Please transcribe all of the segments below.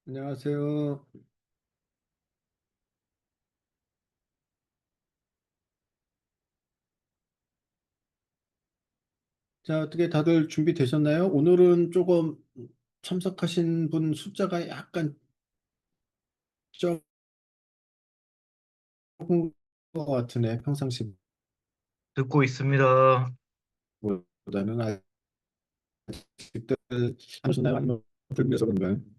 안녕하세요. 자, 어떻게 다들 준비되셨나요? 오늘은 조금 참석하신 분 숫자가 약간 적은 것 같으네. 평상시보다는 듣고 있습니다. 아직들 하셨나요? 아니면 불교해서 그런가요?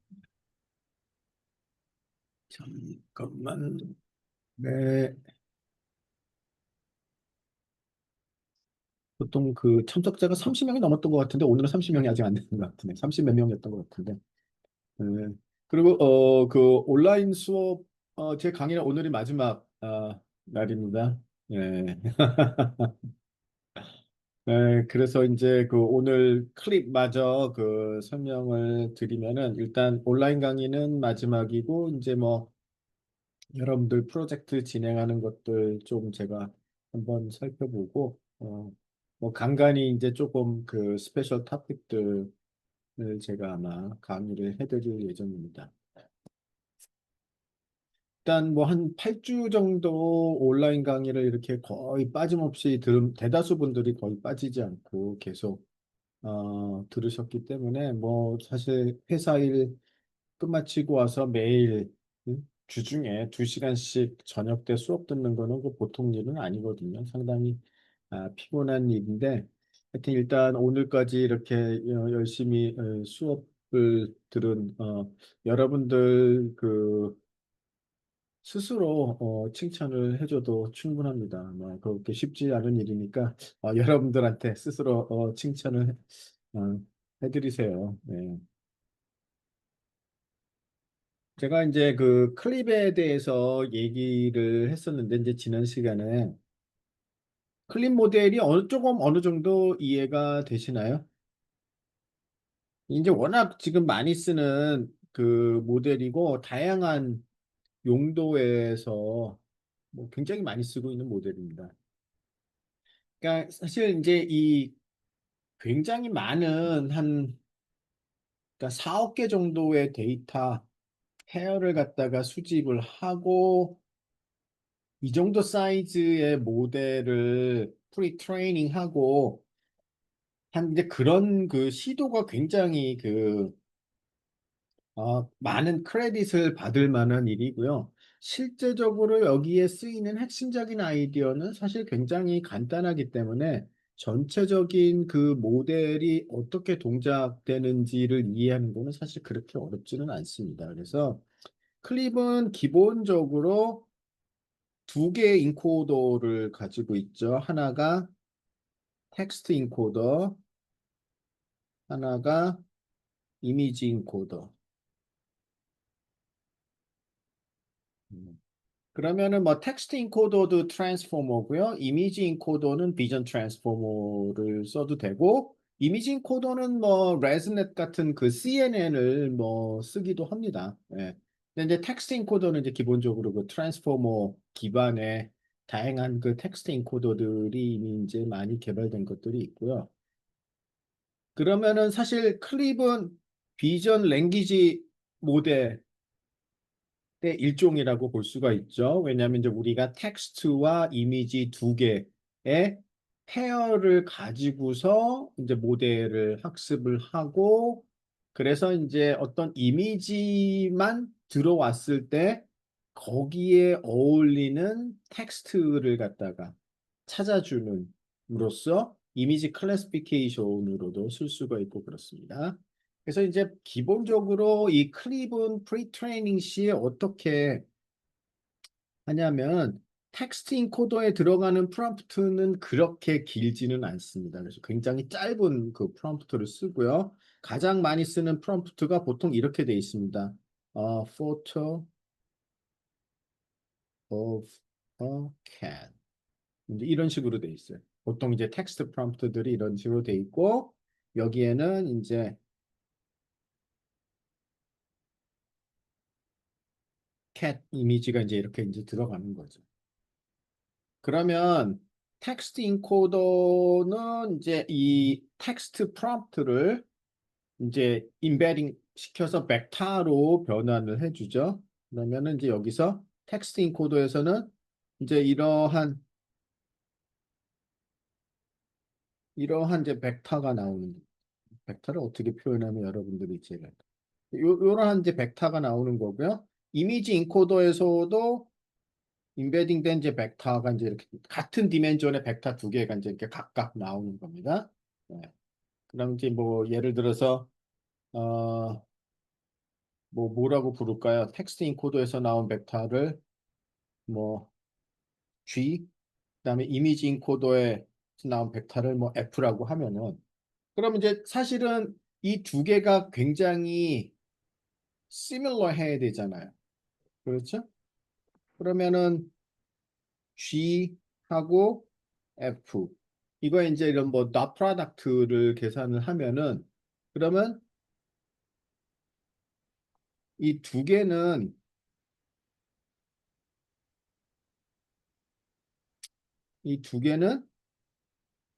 잠깐만. 네. 보통 그 참석자가 30명이 넘었던 것 같은데 오늘은 30명이 아직 안 되는 것 같으네. 30 몇 명이었던 것 같은데. 네. 그리고 그 온라인 수업 제 강의는 오늘이 마지막 날입니다. 예. 네, 그래서 이제 그 오늘 클립마저 그 설명을 드리면은 일단 온라인 강의는 마지막이고 이제 뭐 여러분들 프로젝트 진행하는 것들 좀 제가 한번 살펴보고 뭐 간간히 이제 조금 그 스페셜 토픽들을 제가 아마 강의를 해드릴 예정입니다. 일단 뭐 한 8주 정도 온라인 강의를 이렇게 거의 빠짐없이 대다수 분들이 거의 빠지지 않고 계속 들으셨기 때문에 뭐 사실 회사 일 끝마치고 와서 매일 주중에 2시간씩 저녁 때 수업 듣는 거는 그 보통 일은 아니거든요. 상당히 피곤한 일인데 하여튼 일단 오늘까지 이렇게 열심히 수업을 들은 여러분들 그 스스로 칭찬을 해줘도 충분합니다. 뭐 그렇게 쉽지 않은 일이니까 여러분들한테 스스로 칭찬을 어, 해드리세요. 네. 제가 이제 그 클립에 대해서 얘기를 했었는데 이제 지난 시간에 클립 모델이 조금 어느 정도 이해가 되시나요? 이제 워낙 지금 많이 쓰는 그 모델이고 다양한 용도에서 뭐 굉장히 많이 쓰고 있는 모델입니다. 그러니까 사실 이제 이 굉장히 많은 그러니까 4억 개 정도의 데이터 페어를 갖다가 수집을 하고 이 정도 사이즈의 모델을 프리 트레이닝 하고 한 이제 그런 그 시도가 굉장히 많은 크레딧을 받을 만한 일이고요. 실제적으로 여기에 쓰이는 핵심적인 아이디어는 사실 굉장히 간단하기 때문에 전체적인 그 모델이 어떻게 동작되는지를 이해하는 것은 사실 그렇게 어렵지는 않습니다. 그래서 클립은 기본적으로 두 개의 인코더를 가지고 있죠. 하나가 텍스트 인코더, 하나가 이미지 인코더. 음. 그러면은 뭐 텍스트 인코더도 트랜스포머고요. 이미지 인코더는 비전 트랜스포머를 써도 되고 이미지 인코더는 뭐 레즈넷 같은 그 CNN을 뭐 쓰기도 합니다. 예. 근데 이제 텍스트 인코더는 이제 기본적으로 그 트랜스포머 기반의 다양한 그 텍스트 인코더들이 이미 이제 많이 개발된 것들이 있고요. 그러면은 사실 클립은 비전 랭귀지 모델 의 일종이라고 볼 수가 있죠. 왜냐하면 이제 우리가 텍스트와 이미지 두 개의 페어를 가지고서 이제 모델을 학습을 하고 그래서 이제 어떤 이미지만 들어왔을 때 거기에 어울리는 텍스트를 갖다가 찾아주는 으로써 이미지 클래시피케이션으로도 쓸 수가 있고 그렇습니다. 그래서 이제 기본적으로 이 클립은 프리트레이닝 시에 어떻게 하냐면 텍스트 인코더에 들어가는 프롬프트는 그렇게 길지는 않습니다. 그래서 굉장히 짧은 그 프롬프트를 쓰고요. 가장 많이 쓰는 프롬프트가 보통 이렇게 돼 있습니다. photo of a cat. 이제 이런 식으로 돼 있어요. 보통 이제 텍스트 프롬프트들이 이런 식으로 돼 있고 여기에는 이제 cat 이미지가 이제 이렇게 이제 들어가는 거죠. 그러면 텍스트 인코더는 이제 이 텍스트 프롬프트를 이제 시켜서 벡터로 변환을 해주죠. 그러면은 이제 여기서 텍스트 인코더에서는 이제 이러한 이제 벡터가 나오는 거예요. 벡터를 어떻게 표현하면 여러분들이 이해가 요런 이제 벡터가 나오는 거고요. 이미지 인코더에서도 임베딩된 이제 벡터가 이제 이렇게 같은 디멘전의 벡터 두 개가 이제 이렇게 각각 나오는 겁니다. 네. 그럼 이제 뭐 예를 들어서 어 뭐라고 부를까요? 텍스트 인코더에서 나온 벡터를 뭐 G, 그다음에 이미지 인코더에 나온 벡터를 뭐 F라고 하면은 그러면 이제 사실은 이 두 개가 굉장히 similar 해야 되잖아요. 그렇죠? 그러면은 G하고 F 이거 이제 이런 뭐 dot product를 계산을 하면은 그러면 이 두 개는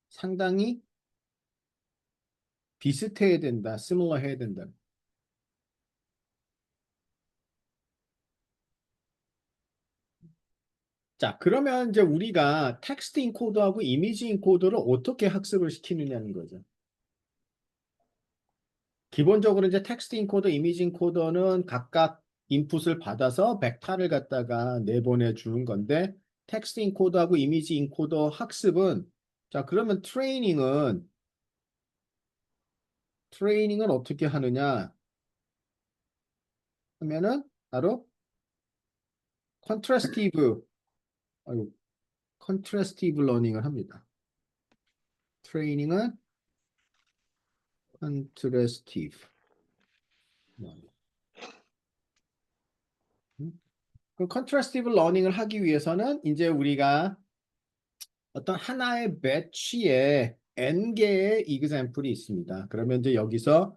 상당히 비슷해야 된다, similar 해야 된다. 자, 그러면 이제 우리가 텍스트 인코더하고 이미지 인코더를 어떻게 학습을 시키느냐는 거죠. 기본적으로 이제 텍스트 인코더, 이미지 인코더는 각각 인풋을 받아서 벡터를 갖다가 내보내 주는 건데 텍스트 인코더하고 이미지 인코더 학습은 자, 그러면 트레이닝은 어떻게 하느냐 하면은 바로 컨트라스티브 아유, 컨트라스티브 러닝을 합니다. 트레이닝은 컨트라스티브 러닝. 그 컨트라스티브 러닝을 하기 위해서는 이제 우리가 어떤 하나의 배치에 n 개의 example이 있습니다. 그러면 이제 여기서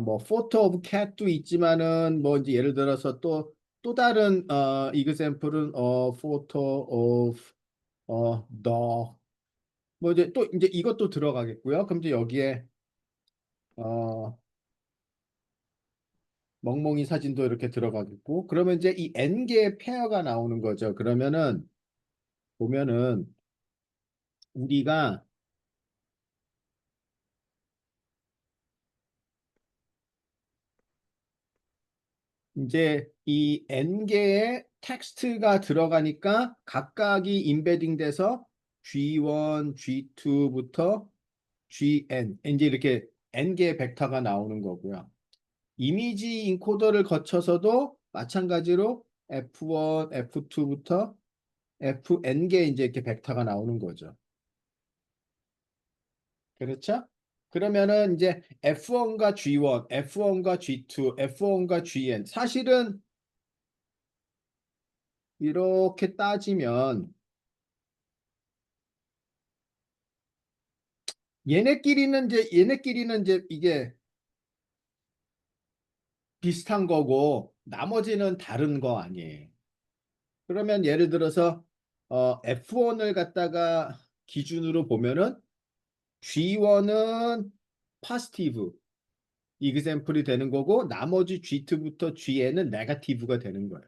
뭐 photo of cat도 있지만은 뭐 이제 예를 들어서 또 다른 example은 photo of dog 뭐 이제 또 이제 이것도 들어가겠고요. 그럼 이제 여기에 어 멍멍이 사진도 이렇게 들어가겠고 그러면 이제 이 n 개의 페어가 나오는 거죠. 그러면은 보면은 우리가 이제 이 n개의 텍스트가 들어가니까 각각이 임베딩 돼서 G1, G2부터 GN 이제 이렇게 n개의 벡터가 나오는 거고요. 이미지 인코더를 거쳐서도 마찬가지로 F1, F2부터 FN개 이제 이렇게 벡터가 나오는 거죠. 그렇죠? 그러면은 이제 F1과 G1, F1과 G2, F1과 GN 사실은 이렇게 따지면 얘네끼리는 이제 이게 비슷한 거고 나머지는 다른 거 아니에요. 그러면 예를 들어서 F1을 갖다가 기준으로 보면은 G1은 파지티브 이그샘플이 되는 거고 나머지 G2부터 GN은 네거티브가 되는 거예요.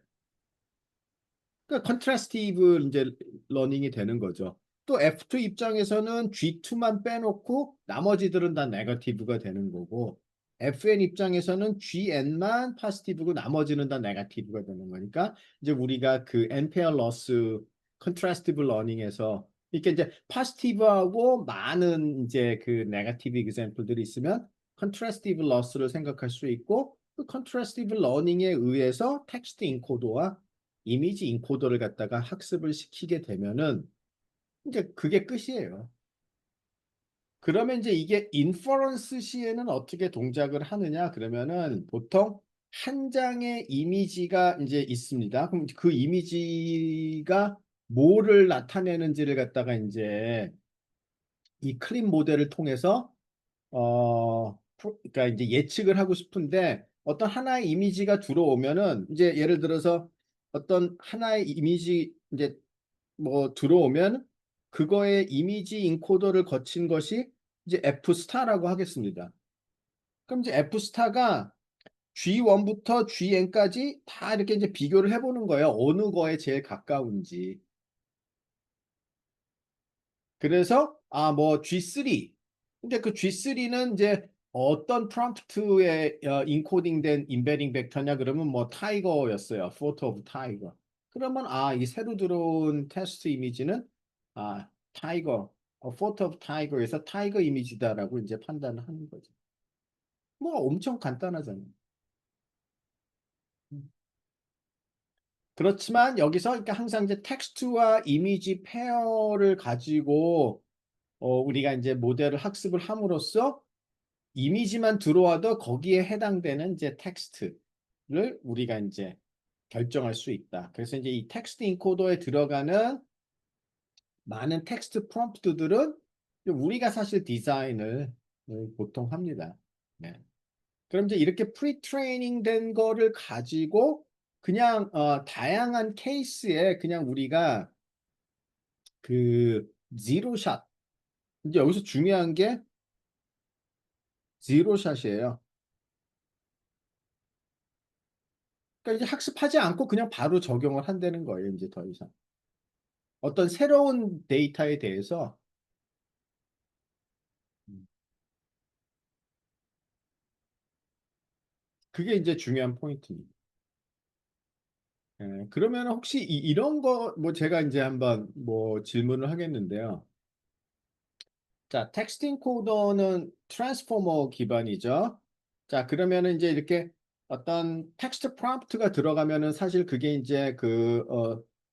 그러니까 컨트라스티브 이제 러닝이 되는 거죠. 또 F2 입장에서는 G2만 빼놓고 나머지들은 다 네거티브가 되는 거고 FN 입장에서는 GN만 파지티브고 나머지는 다 네거티브가 되는 거니까 이제 우리가 그 NPR loss 컨트라스티브 러닝에서 이렇게 이제 파지티브하고 많은 이제 그 네거티브 example들이 있으면 컨트라스티브 loss를 생각할 수 있고 그 컨트라스티브 러닝에 의해서 텍스트 인코더와 이미지 인코더를 갖다가 학습을 시키게 되면은 이제 그게 끝이에요. 그러면 이제 이게 인퍼런스 시에는 어떻게 동작을 하느냐? 그러면은 보통 한 장의 이미지가 이제 있습니다. 그럼 그 이미지가 뭐를 나타내는지를 갖다가 이제 이 클립 모델을 통해서 그러니까 이제 예측을 하고 싶은데 어떤 하나의 이미지가 들어오면은 이제 예를 들어서 어떤 하나의 이미지 이제 뭐 들어오면 그거의 이미지 인코더를 거친 것이 이제 F 스타라고 하겠습니다. 그럼 이제 F 스타가 G1부터 GN까지 다 이렇게 이제 비교를 해보는 거예요. 어느 거에 제일 가까운지. 그래서 뭐 G3. 근데 그 G3는 이제 어떤 프롬프트에 인코딩된 임베딩 벡터냐 그러면 뭐 타이거였어요. 포토 오브 타이거. 그러면 이 새로 들어온 테스트 이미지는 타이거, 포토 오브 타이거에서 타이거 이미지다라고 이제 판단을 하는 거죠. 뭐 엄청 간단하잖아요. 음. 그렇지만 여기서 그러니까 항상 이제 텍스트와 이미지 페어를 가지고 우리가 이제 모델을 학습을 함으로써 이미지만 들어와도 거기에 해당되는 이제 텍스트를 우리가 이제 결정할 수 있다. 그래서 이제 이 텍스트 인코더에 들어가는 많은 텍스트 프롬프트들은 우리가 사실 디자인을 보통 합니다. 네. 그럼 이제 이렇게 프리트레이닝 된 거를 가지고 그냥 다양한 케이스에 그냥 우리가 그 지로샷 이제 여기서 중요한 게 지로샷이에요. 그러니까 이제 학습하지 않고 그냥 바로 적용을 한다는 거예요. 이제 더 이상 어떤 새로운 데이터에 대해서 음, 그게 이제 중요한 포인트입니다. 그러면 혹시 이런 거 뭐 제가 이제 한번 뭐 질문을 하겠는데요. 자, 텍스트 인코더는 트랜스포머 기반이죠. 자, 그러면은 이제 이렇게 어떤 텍스트 프롬프트가 들어가면은 사실 그게 이제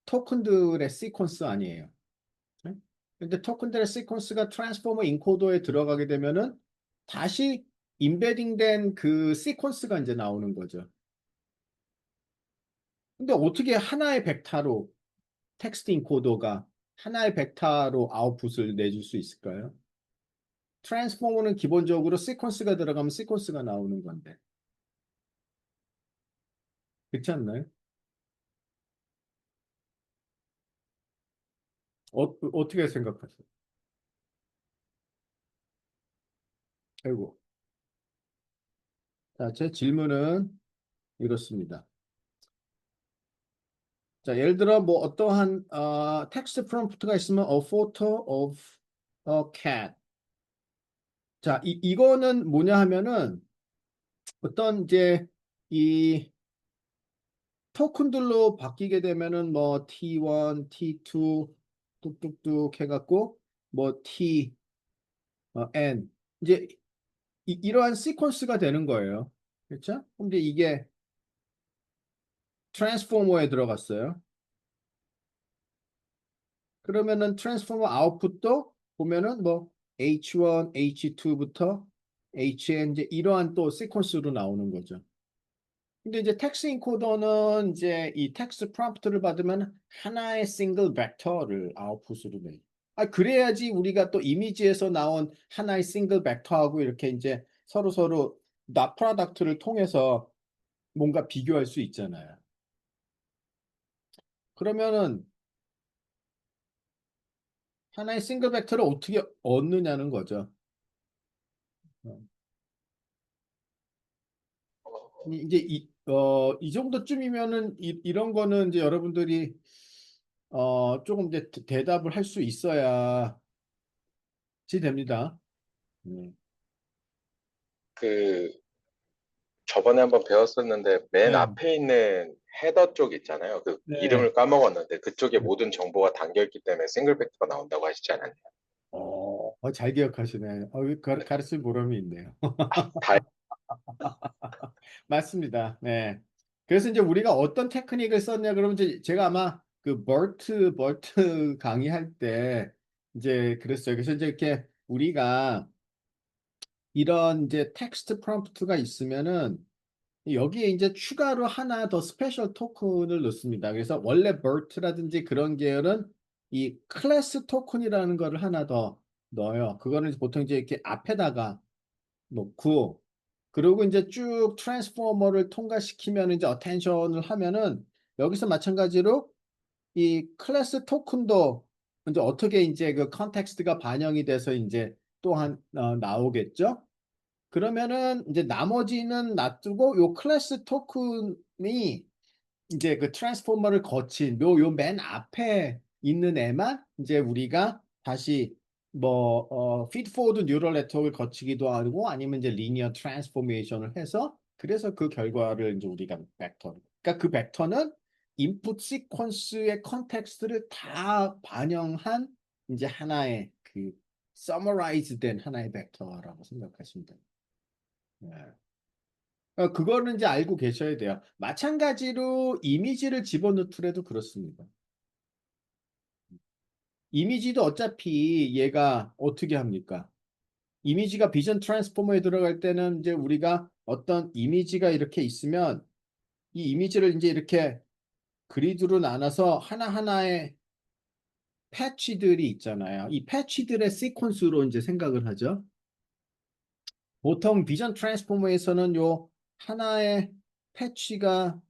토큰들의 시퀀스 아니에요. 네? 근데 토큰들의 시퀀스가 트랜스포머 인코더에 들어가게 되면은 다시 임베딩된 그 시퀀스가 이제 나오는 거죠. 근데 어떻게 하나의 벡터로 텍스트 인코더가 하나의 벡터로 아웃풋을 내줄 수 있을까요? 트랜스포머는 기본적으로 시퀀스가 들어가면 시퀀스가 나오는 건데. 그렇지 않나요? 어떻게 생각하세요? 아이고. 자, 제 질문은 이렇습니다. 자, 예를 들어 뭐 어떠한 텍스트 프롬프트가 있으면 a photo of a cat. 자, 이거는 뭐냐 하면은 어떤 이제 이 토큰들로 바뀌게 되면은 뭐 T1, T2 뚝뚝뚝 해갖고 뭐 N 이제 이러한 시퀀스가 되는 거예요. 그렇죠? 근데 이게 트랜스포머에 들어갔어요. 그러면은 트랜스포머 아웃풋도 보면은 뭐 H1, H2부터 HN 이제 이러한 또 시퀀스로 나오는 거죠. 근데 이제 텍스트 인코더는 이제 이 텍스트 프롬프트를 받으면 하나의 싱글 벡터를 아웃풋으로 내요. 그래야지 우리가 또 이미지에서 나온 하나의 싱글 벡터하고 이렇게 이제 서로 나 프로덕트를 통해서 뭔가 비교할 수 있잖아요. 그러면은 하나의 싱글 벡터를 어떻게 얻느냐는 거죠. 어. 이제 이 정도쯤이면은 이런 거는 이제 여러분들이 조금 이제 대답을 할 수 있어야지 됩니다. 네. 그 저번에 한번 배웠었는데 맨 네. 앞에 있는 헤더 쪽 있잖아요. 그 네. 이름을 까먹었는데 그쪽에 모든 정보가 담겨 있기 때문에 싱글 벡터가 나온다고 하시지 않았나요? 잘 기억하시네. 가르칠 보람이 있네요. 다 맞습니다. 네. 그래서 이제 우리가 어떤 테크닉을 썼냐 그러면 이제 제가 아마 그 버트 강의할 때 이제 그랬어요. 그래서 이제 이렇게 우리가 이런 이제 텍스트 프롬프트가 있으면은 여기에 이제 추가로 하나 더 스페셜 토큰을 넣습니다. 그래서 원래 BERT라든지 그런 계열은 이 클래스 토큰이라는 거를 하나 더 넣어요. 그거는 보통 이제 이렇게 앞에다가 놓고 그리고 이제 쭉 트랜스포머를 통과시키면 이제 어텐션을 하면은 여기서 마찬가지로 이 클래스 토큰도 이제 어떻게 이제 그 컨텍스트가 반영이 돼서 이제 또한 나오겠죠. 그러면은 이제 나머지는 놔두고 요 클래스 토큰이 이제 그 트랜스포머를 거친 요 맨 앞에 있는 애만 이제 우리가 다시 피드포워드 뉴럴 네트워크를 거치기도 하고 아니면 이제 리니어 트랜스포메이션을 해서 그래서 그 결과를 이제 우리가 벡터. 그러니까 그 벡터는 인풋 시퀀스의 컨텍스트를 다 반영한 이제 하나의 그 서머라이즈 된 하나의 벡터라고 생각하시면 됩니다. 네. 그거는 이제 알고 계셔야 돼요. 마찬가지로 이미지를 집어넣더라도 그렇습니다. 이미지도 어차피 얘가 어떻게 합니까? 이미지가 비전 트랜스포머에 들어갈 때는 이제 우리가 어떤 이미지가 이렇게 있으면 이 이미지를 이제 이렇게 그리드로 나눠서 하나하나의 패치들이 있잖아요. 이 패치들의 시퀀스로 이제 생각을 하죠. 보통 비전 트랜스포머에서는 요 하나의 패치가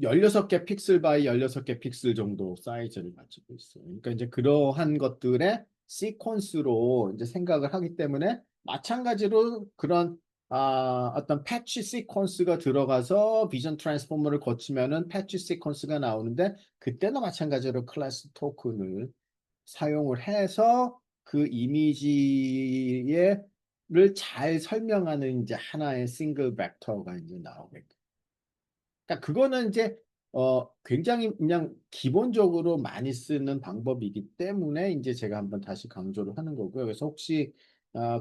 16개 픽셀 바이 16개 픽셀 정도 사이즈를 가지고 있어요. 그러니까 이제 그러한 것들의 시퀀스로 이제 생각을 하기 때문에 마찬가지로 그런 어떤 패치 시퀀스가 들어가서 비전 트랜스포머를 거치면은 패치 시퀀스가 나오는데 그때도 마찬가지로 클래스 토큰을 사용을 해서 그 이미지의 를 잘 설명하는 이제 하나의 싱글 벡터가 이제 나오겠죠. 그러니까 그거는 이제 굉장히 그냥 기본적으로 많이 쓰는 방법이기 때문에 이제 제가 한번 다시 강조를 하는 거고요. 그래서 혹시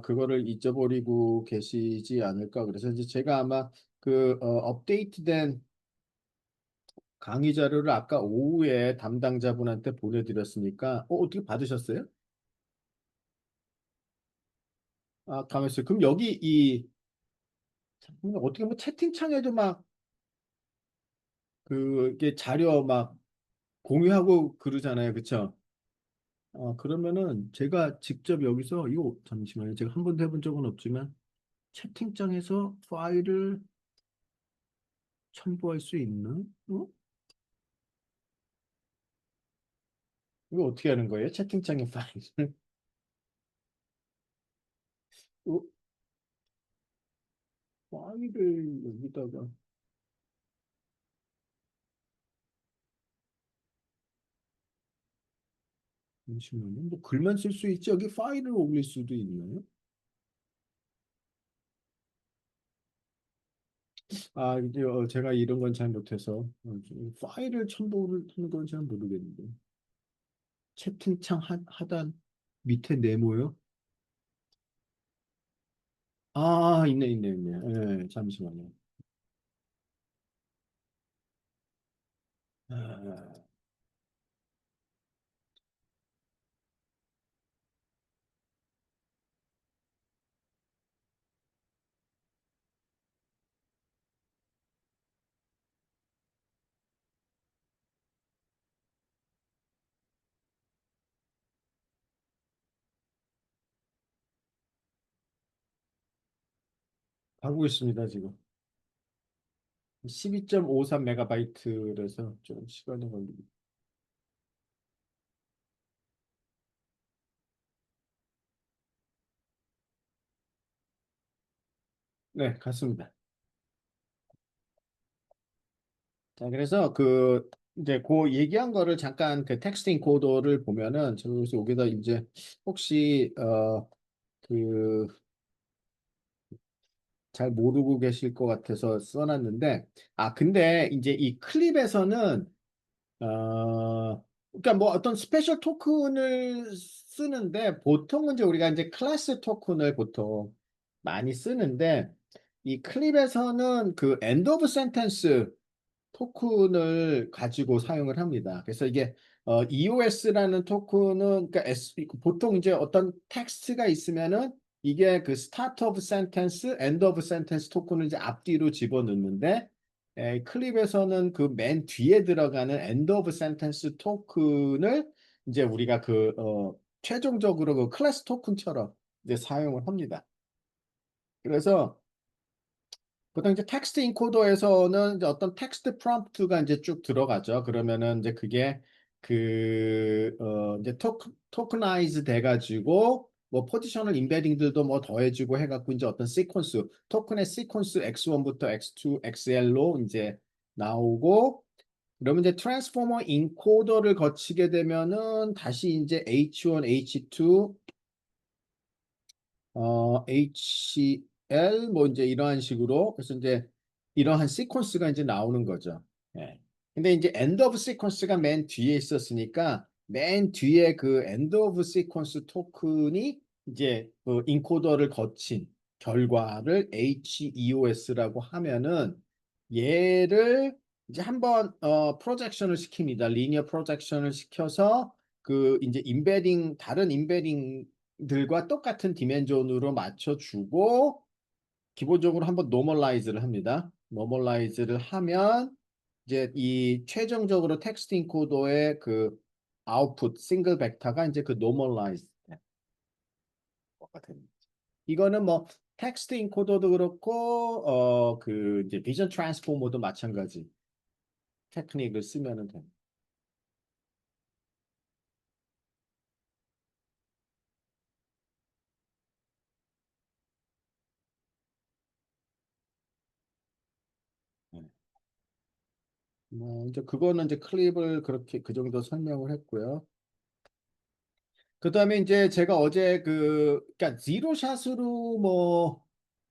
그거를 잊어버리고 계시지 않을까. 그래서 이제 제가 아마 그 업데이트된 강의 자료를 아까 오후에 담당자분한테 보내드렸으니까 어떻게 받으셨어요? 가만 있어요. 그럼 여기 어떻게 뭐 채팅창에도 막 그게 자료 막 공유하고 그러잖아요. 그쵸? 그러면은 제가 직접 여기서 이거 잠시만요. 제가 한 번도 해본 적은 없지만 채팅창에서 파일을 첨부할 수 있나? 어? 이거 어떻게 하는 거예요? 채팅창에 파일을 어? 파일을 여기다가 잠시만요. 뭐 글만 쓸 수 있지 여기 파일을 올릴 수도 있나요? 이제 제가 이런 건 잘 못해서 파일을 첨부를 하는 건 잘 모르겠는데 채팅창 하단 밑에 네모요? 있네, 있네, 있네. 예, 잠시만요. 아, 하고 있습니다, 지금. 12.53 메가바이트라서 좀 시간이 걸리고. 네, 갔습니다. 자, 그래서 이제 얘기한 거를 잠깐 그 텍스팅 코드를 보면은, 제가 여기서 여기다 이제 혹시, 그, 잘 모르고 계실 것 같아서 써놨는데, 근데 이제 이 클립에서는 그러니까 뭐 어떤 스페셜 토큰을 쓰는데 보통은 이제 우리가 이제 클래스 토큰을 보통 많이 쓰는데 이 클립에서는 그 end of sentence 토큰을 가지고 사용을 합니다. 그래서 이게 EOS라는 토큰은 그러니까 보통 이제 어떤 텍스트가 있으면은 이게 그 start of sentence, end of sentence 토큰을 이제 앞뒤로 집어넣는데 클립에서는 그 맨 뒤에 들어가는 end of sentence 토큰을 이제 우리가 최종적으로 그 클래스 토큰처럼 이제 사용을 합니다. 그래서 보통 이제 텍스트 인코더에서는 이제 어떤 텍스트 프롬프트가 이제 쭉 들어가죠. 그러면은 이제 그게 이제 토크나이즈 돼가지고 뭐 포지셔널 임베딩들도 뭐 더해주고 해갖고 이제 어떤 시퀀스, 토큰의 시퀀스 X1부터 X2, XL로 이제 나오고, 그러면 이제 트랜스포머 인코더를 거치게 되면은 다시 이제 H1, H2, HL 뭐 이제 이러한 식으로, 그래서 이제 이러한 시퀀스가 이제 나오는 거죠. 예. 근데 이제 엔드 오브 시퀀스가 맨 뒤에 있었으니까 맨 뒤에 그 엔드 오브 시퀀스 토큰이 이제 그 인코더를 거친 결과를 HEOS라고 하면은 얘를 이제 한번 프로젝션을 시킵니다. 리니어 프로젝션을 시켜서 그 이제 임베딩 다른 임베딩들과 똑같은 디멘전으로 맞춰주고 기본적으로 한번 노멀라이즈를 합니다. 노멀라이즈를 하면 이제 이 최종적으로 텍스트 인코더의 그 아웃풋 싱글 벡터가 이제 그 노멀라이즈 뭐가 됩니다. 이거는 뭐 텍스트 인코더도 그렇고 그 이제 비전 트랜스포머도 마찬가지 테크닉을 쓰면은 됩니다. 네. 이제 그거는 이제 클립을 그렇게 그 정도 설명을 했고요. 그 다음에 이제 제가 어제 그러니까 지로샷으로 뭐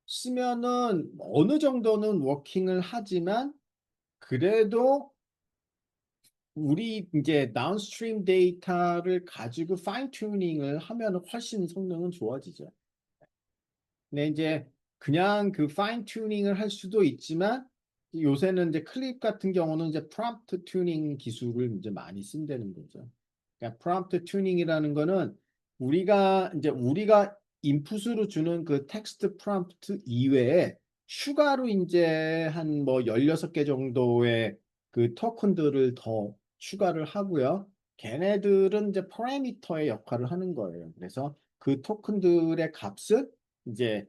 쓰면은 어느 정도는 워킹을 하지만 그래도 우리 이제 다운스트림 데이터를 가지고 파인 튜닝을 하면 훨씬 성능은 좋아지죠. 근데 이제 그냥 그 파인 튜닝을 할 수도 있지만 요새는 이제 클립 같은 경우는 이제 프롬프트 튜닝 기술을 이제 많이 쓴다는 거죠. 그러니까 프롬프트 튜닝이라는 거는 우리가 인풋으로 주는 그 텍스트 프롬프트 이외에 추가로 이제 한 뭐 16개 정도의 그 토큰들을 더 추가를 하고요. 걔네들은 이제 파라미터의 역할을 하는 거예요. 그래서 그 토큰들의 값을 이제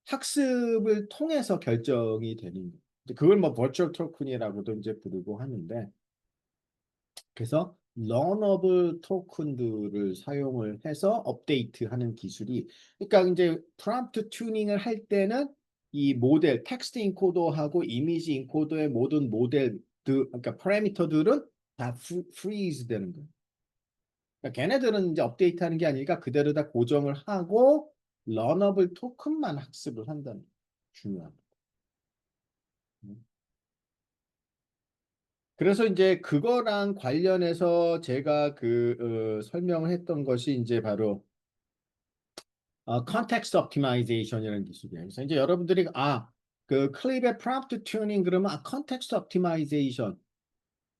학습을 통해서 결정이 되는 거예요. 그걸 뭐 버추얼 토큰이라고도 이제 부르고 하는데 그래서 러너블 토큰들을 사용을 해서 업데이트하는 기술이 그러니까 이제 프롬프트 튜닝을 할 때는 이 모델 텍스트 인코더하고 이미지 인코더의 모든 모델들 그러니까 파라미터들은 다 프리즈 되는 거예요. 그러니까 걔네들은 이제 업데이트하는 게 아니니까 그대로 다 고정을 하고 러너블 토큰만 학습을 한다는 게 중요합니다. 그래서 이제 그거랑 관련해서 제가 설명을 했던 것이 이제 바로 컨텍스트 옵티마이제이션이라는 기술이에요. 그래서 이제 여러분들이 그 클립의 프롬프트 튜닝 그러면 컨텍스트 옵티마이제이션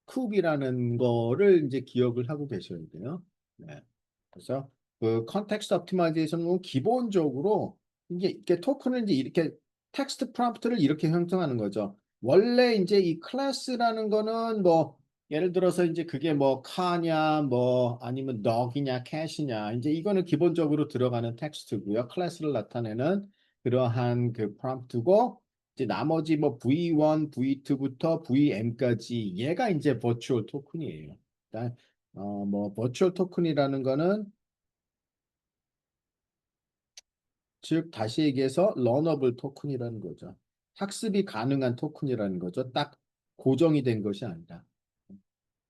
쿱이라는 거를 이제 기억을 하고 계셔야 돼요. 네. 그래서 그 컨텍스트 옵티마이제이션은 기본적으로 이제 이렇게 토큰을 이제 이렇게 텍스트 프롬프트를 이렇게 형성하는 거죠. 원래 이제 이 클래스라는 거는 뭐 예를 들어서 이제 그게 뭐 카냐 뭐 아니면 dog이냐 cat이냐 이제 이거는 기본적으로 들어가는 텍스트고요. 클래스를 나타내는 그러한 그 프롬프트고 이제 나머지 뭐 V1, V2부터 VM까지 얘가 이제 버추얼 토큰이에요. 일단 뭐 버추얼 토큰이라는 거는 즉 다시 얘기해서 러너블 토큰이라는 거죠. 학습이 가능한 토큰이라는 거죠. 딱 고정이 된 것이 아니라.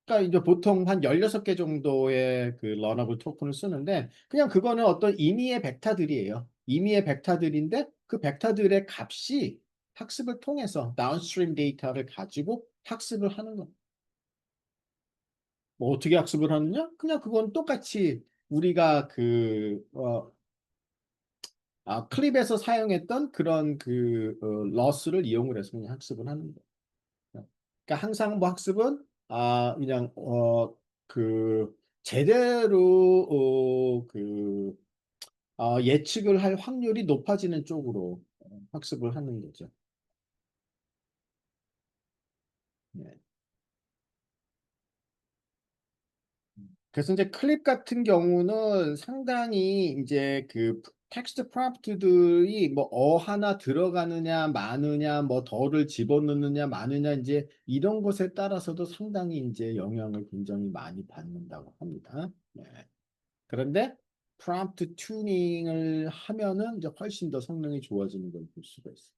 그러니까 이제 보통 한 16개 정도의 그 러너블 토큰을 쓰는데 그냥 그거는 어떤 임의의 벡터들이에요. 임의의 벡터들인데 그 벡터들의 값이 학습을 통해서 다운스트림 데이터를 가지고 학습을 하는 거. 뭐 어떻게 학습을 하느냐? 그냥 그건 똑같이 우리가 클립에서 사용했던 그런 러스를 이용을 해서 그냥 학습을 하는 거예요. 그러니까 항상 뭐 학습은 그냥 제대로 예측을 할 확률이 높아지는 쪽으로 학습을 하는 거죠. 네. 그래서 이제 클립 같은 경우는 상당히 이제 그 텍스트 프롬프트들이 뭐 하나 들어가느냐 마느냐 뭐 덜을 집어넣느냐 마느냐 이제 이런 것에 따라서도 상당히 이제 영향을 굉장히 많이 받는다고 합니다. 네. 그런데 프롬프트 튜닝을 하면은 이제 훨씬 더 성능이 좋아지는 걸 볼 수가 있어요.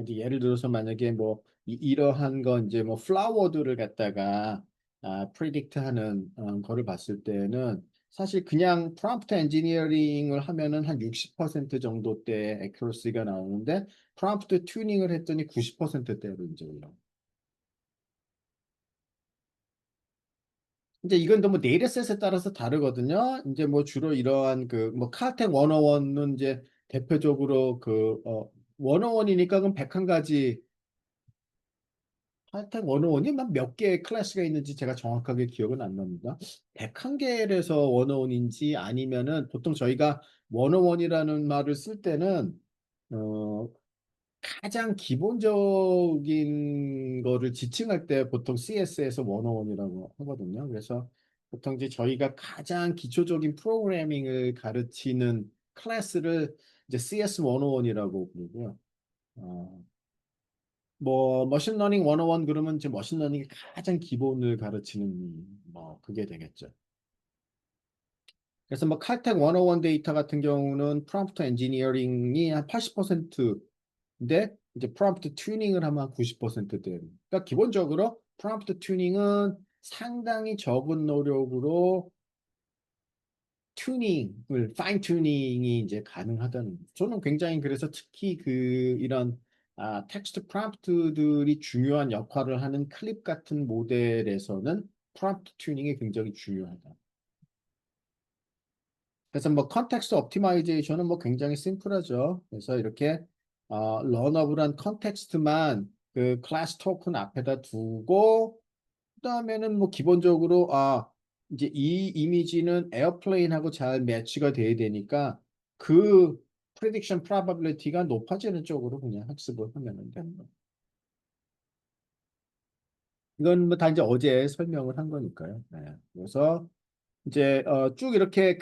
이제 예를 들어서 만약에 뭐 이러한 건 이제 뭐 플라워드를 갖다가 프리딕트하는 거를 봤을 때는 사실 그냥 프롬프트 엔지니어링을 하면은 한 60% 정도대 액큐러시가 나오는데 프롬프트 튜닝을 했더니 90%대로 이제 올라요. 이제 이건 너무 데이터셋에 따라서 다르거든요. 이제 뭐 주로 이러한 그 뭐 칼텍 101은 이제 대표적으로 그 101이니까 그럼 101가지 칼텍 101이 몇 개의 클래스가 있는지 제가 정확하게 기억은 안 납니다. 101개에서 101인지 아니면은 보통 저희가 101이라는 말을 쓸 때는 어 가장 기본적인 거를 지칭할 때 보통 CS에서 101이라고 하거든요. 그래서 보통 이제 저희가 가장 기초적인 프로그래밍을 가르치는 클래스를 이제 CS 101이라고 부르고요. 뭐 머신러닝 101 그러면 이제 머신러닝의 가장 기본을 가르치는 뭐 그게 되겠죠. 그래서 뭐 칼텍 101 데이터 같은 경우는 프롬프트 엔지니어링이 한 80%인데 이제 프롬프트 튜닝을 하면 한 90%대. 그러니까 기본적으로 프롬프트 튜닝은 상당히 적은 노력으로 튜닝을 파인 튜닝이 이제 가능하다는 거죠. 저는 굉장히 그래서 특히 그 이런 텍스트 프롬프트들이 중요한 역할을 하는 클립 같은 모델에서는 프롬프트 튜닝이 굉장히 중요하다. 그래서 뭐 컨텍스트 옵티마이제이션은 뭐 굉장히 심플하죠. 그래서 이렇게 러너블한 컨텍스트만 그 클래스 토큰 앞에다 두고 그다음에는 뭐 기본적으로 이제 이 이미지는 에어플레인하고 잘 매치가 돼야 되니까 그 프리딕션 프로바빌리티가 높아지는 쪽으로 그냥 학습을 하면 되는 거예요. 이건 뭐 다 이제 어제 설명을 한 거니까요. 네. 그래서 이제 쭉 이렇게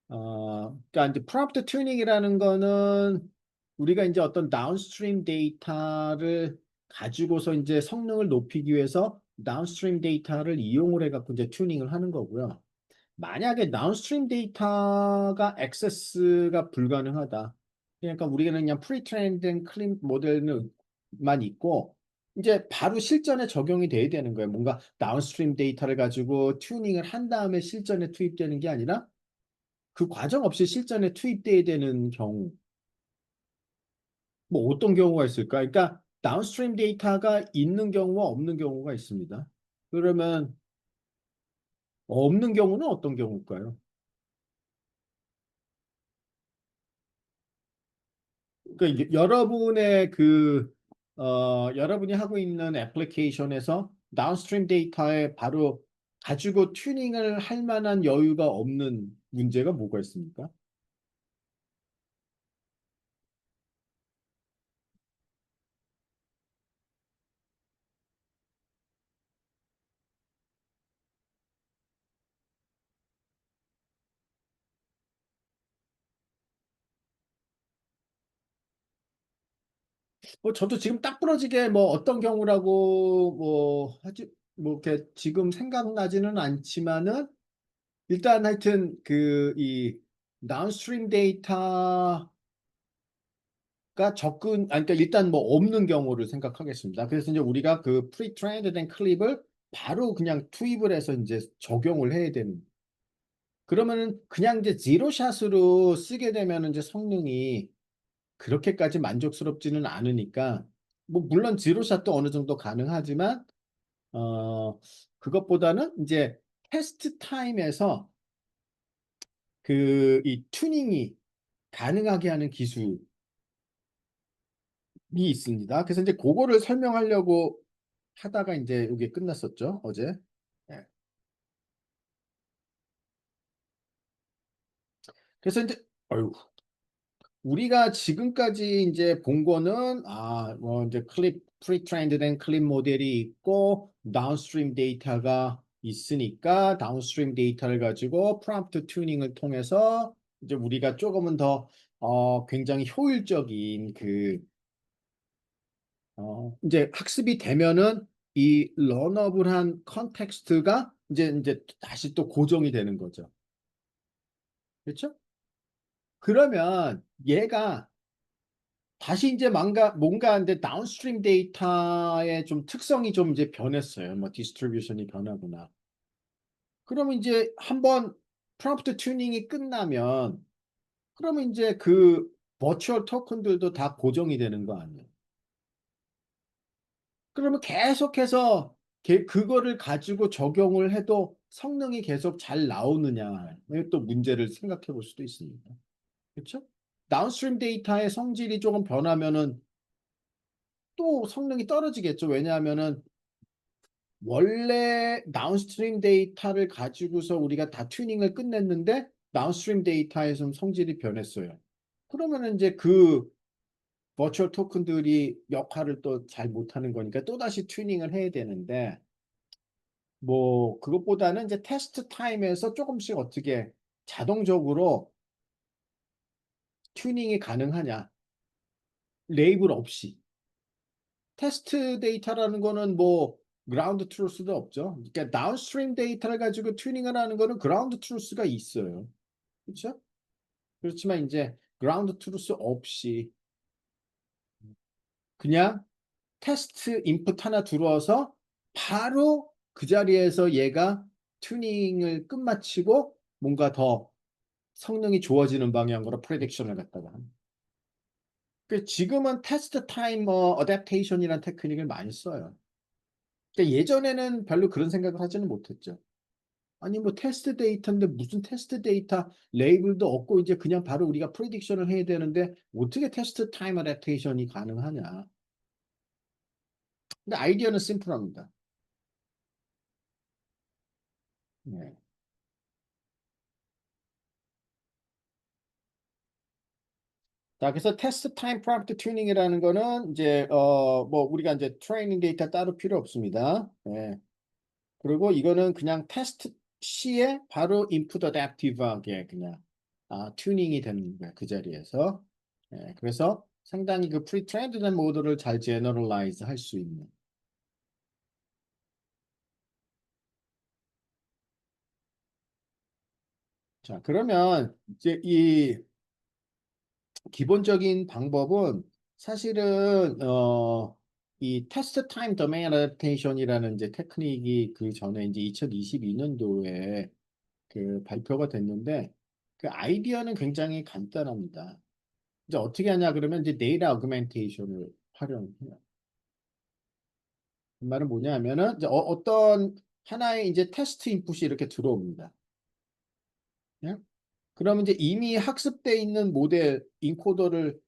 그러니까 이제 프롬프트 튜닝이라는 거는 우리가 이제 어떤 다운스트림 데이터를 가지고서 이제 성능을 높이기 위해서 다운스트림 데이터를 이용을 해갖고 이제 튜닝을 하는 거고요. 만약에 다운스트림 데이터가 액세스가 불가능하다. 그러니까 우리는 그냥 프리트레인된 클린 모델만 있고 이제 바로 실전에 적용이 돼야 되는 거예요. 뭔가 다운스트림 데이터를 가지고 튜닝을 한 다음에 실전에 투입되는 게 아니라 그 과정 없이 실전에 투입돼야 되는 경우, 뭐 어떤 경우가 있을까? 그러니까 다운스트림 데이터가 있는 경우와 없는 경우가 있습니다. 그러면 없는 경우는 어떤 경우일까요? 그러니까 여러분의 여러분이 하고 있는 애플리케이션에서 다운스트림 데이터에 바로 가지고 튜닝을 할 만한 여유가 없는 문제가 뭐가 있습니까? 뭐 저도 지금 딱 부러지게 뭐 어떤 경우라고 뭐 하지 뭐 이렇게 지금 생각나지는 않지만은 일단 하여튼 그 이 다운스트림 데이터가 그러니까 일단 뭐 없는 경우를 생각하겠습니다. 그래서 이제 우리가 그 프리 트레인드 된 클립을 바로 그냥 투입을 해서 이제 적용을 해야 되는. 그러면은 그냥 이제 제로샷으로 쓰게 되면 이제 성능이 그렇게까지 만족스럽지는 않으니까 뭐 물론 제로샷도 어느 정도 가능하지만 어 그것보다는 이제 테스트 타임에서 그 이 튜닝이 가능하게 하는 기술이 있습니다. 그래서 이제 그거를 설명하려고 하다가 이제 이게 끝났었죠, 어제. 네. 그래서 이제 어휴, 우리가 지금까지 이제 본 거는 뭐 이제 클립 프리트레인드 된 클립 모델이 있고 다운스트림 데이터가 있으니까 다운스트림 데이터를 가지고 프롬프트 튜닝을 통해서 이제 우리가 조금은 더 굉장히 효율적인 이제 학습이 되면은 이 런어블한 컨텍스트가 이제 다시 또 고정이 되는 거죠. 그렇죠? 그러면 얘가 다시 이제 뭔가 이제 다운스트림 데이터의 좀 특성이 좀 이제 변했어요. 뭐 디스트리뷰션이 변하거나. 그러면 이제 한번 프롬프트 튜닝이 끝나면 그러면 이제 그 버추얼 토큰들도 다 고정이 되는 거 아니에요? 그러면 계속해서 그거를 가지고 적용을 해도 성능이 계속 잘 나오느냐에 또 문제를 생각해 볼 수도 있습니다. 그렇죠? 다운스트림 데이터의 성질이 조금 변하면은 또 성능이 떨어지겠죠. 왜냐하면은 원래 다운스트림 데이터를 가지고서 우리가 다 튜닝을 끝냈는데 다운스트림 데이터의 좀 성질이 변했어요. 그러면은 이제 그 버추얼 토큰들이 역할을 또 잘 못하는 거니까 또다시 튜닝을 해야 되는데 뭐 그것보다는 이제 테스트 타임에서 조금씩 어떻게 자동적으로 튜닝이 가능하냐 레이블 없이 테스트 데이터라는 거는 뭐 그라운드 트루스도 없죠. 그러니까 다운스트림 데이터를 가지고 튜닝을 하는 거는 그라운드 트루스가 있어요. 그렇죠? 그렇지만 이제 그라운드 트루스 없이 그냥 테스트 인풋 하나 들어와서 바로 그 자리에서 얘가 튜닝을 끝마치고 뭔가 더 성능이 좋아지는 방향으로 프레딕션을 갖다가 합니다. 지금은 테스트 타임 어댑테이션이라는 테크닉을 많이 써요. 그러니까 예전에는 별로 그런 생각을 하지는 못했죠. 아니 뭐 테스트 데이터인데 무슨 테스트 데이터 레이블도 없고 이제 그냥 바로 우리가 프레딕션을 해야 되는데 어떻게 테스트 타임 어댑테이션이 가능하냐. 근데 아이디어는 심플합니다. 네. 자, 그래서 테스트 타임 프롬프트 튜닝이라는 거는 이제 뭐 우리가 이제 트레이닝 데이터 따로 필요 없습니다. 네. 그리고 이거는 그냥 테스트 시에 바로 인풋 어댑티브하게 그냥 튜닝이 되는 거예요. 그 자리에서. 네. 그래서 상당히 그 프리트레인드된 모델을 잘 제너럴라이즈 할 수 있는. 자, 그러면 이제 이 기본적인 방법은 사실은 이 테스트 타임 도메인 어댑테이션이라는 이제 테크닉이 그 전에 이제 2022년도에 그 발표가 됐는데 그 아이디어는 굉장히 간단합니다. 이제 어떻게 하냐 그러면 이제 데이터 어그멘테이션을 활용해요. 그 말은 뭐냐면은 이제 어떤 하나의 이제 테스트 인풋이 이렇게 들어옵니다. 예? 그러면 이제 이미 학습돼 있는 모델 인코더를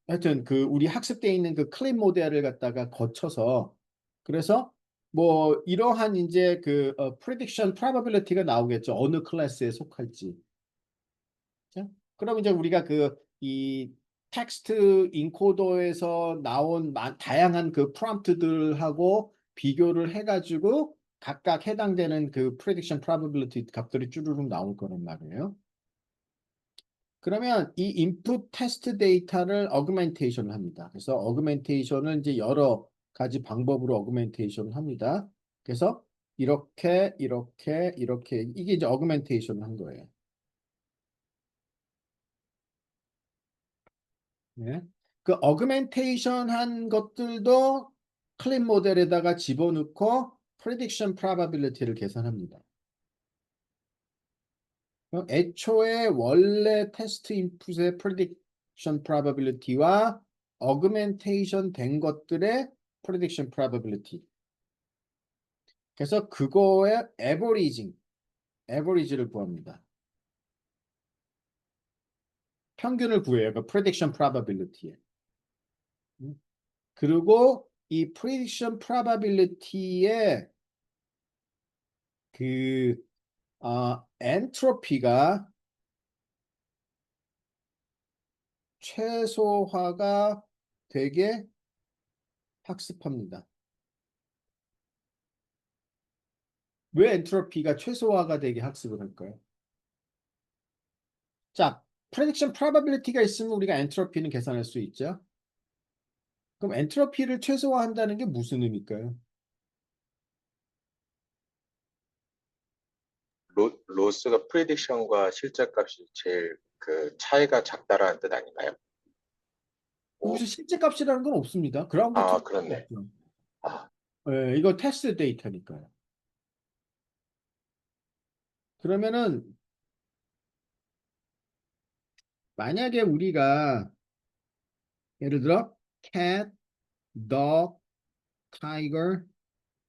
하여튼 그 우리 학습돼 있는 그 클립 모델을 갖다가 거쳐서 그래서 뭐 이러한 이제 그 prediction probability가 나오겠죠. 어느 클래스에 속할지. 자, 그럼 이제 우리가 그 이 텍스트 인코더에서 나온 다양한 그 프롬프트들하고 비교를 해가지고 각각 해당되는 그 prediction probability 값들이 쭈루룩 나올 거란 말이에요. 그러면 이 인풋 테스트 데이터를 어그멘테이션을 합니다. 그래서 어그멘테이션을 이제 여러 가지 방법으로 어그멘테이션을 합니다. 그래서 이렇게 이게 이제 어그멘테이션을 한 거예요. 네. 그 어그멘테이션 한 것들도 클립 모델에다가 집어넣고 프레딕션 프로바빌리티를 계산합니다. 애초에 원래 테스트 인풋의 prediction probability와 augmentation 된 것들의 prediction probability. 그래서 그거의 average를 구합니다. 평균을 구해요. 그 prediction probability에. 그리고 이 prediction probability의 그 엔트로피가 최소화가 되게 학습합니다. 왜 엔트로피가 최소화가 되게 학습을 할까요? 자, prediction probability가 있으면 우리가 엔트로피는 계산할 수 있죠. 그럼 엔트로피를 최소화한다는 게 무슨 의미일까요? 로스가 프리딕션과 실제 값이 제일 그 차이가 작다라는 뜻 아닌가요? 여기서 실제 값이라는 건 없습니다. 그라운드 아, 트루스가 그렇네. 없죠. 아, 예, 이거 테스트 데이터니까요. 그러면은 만약에 우리가 예를 들어 cat, dog, tiger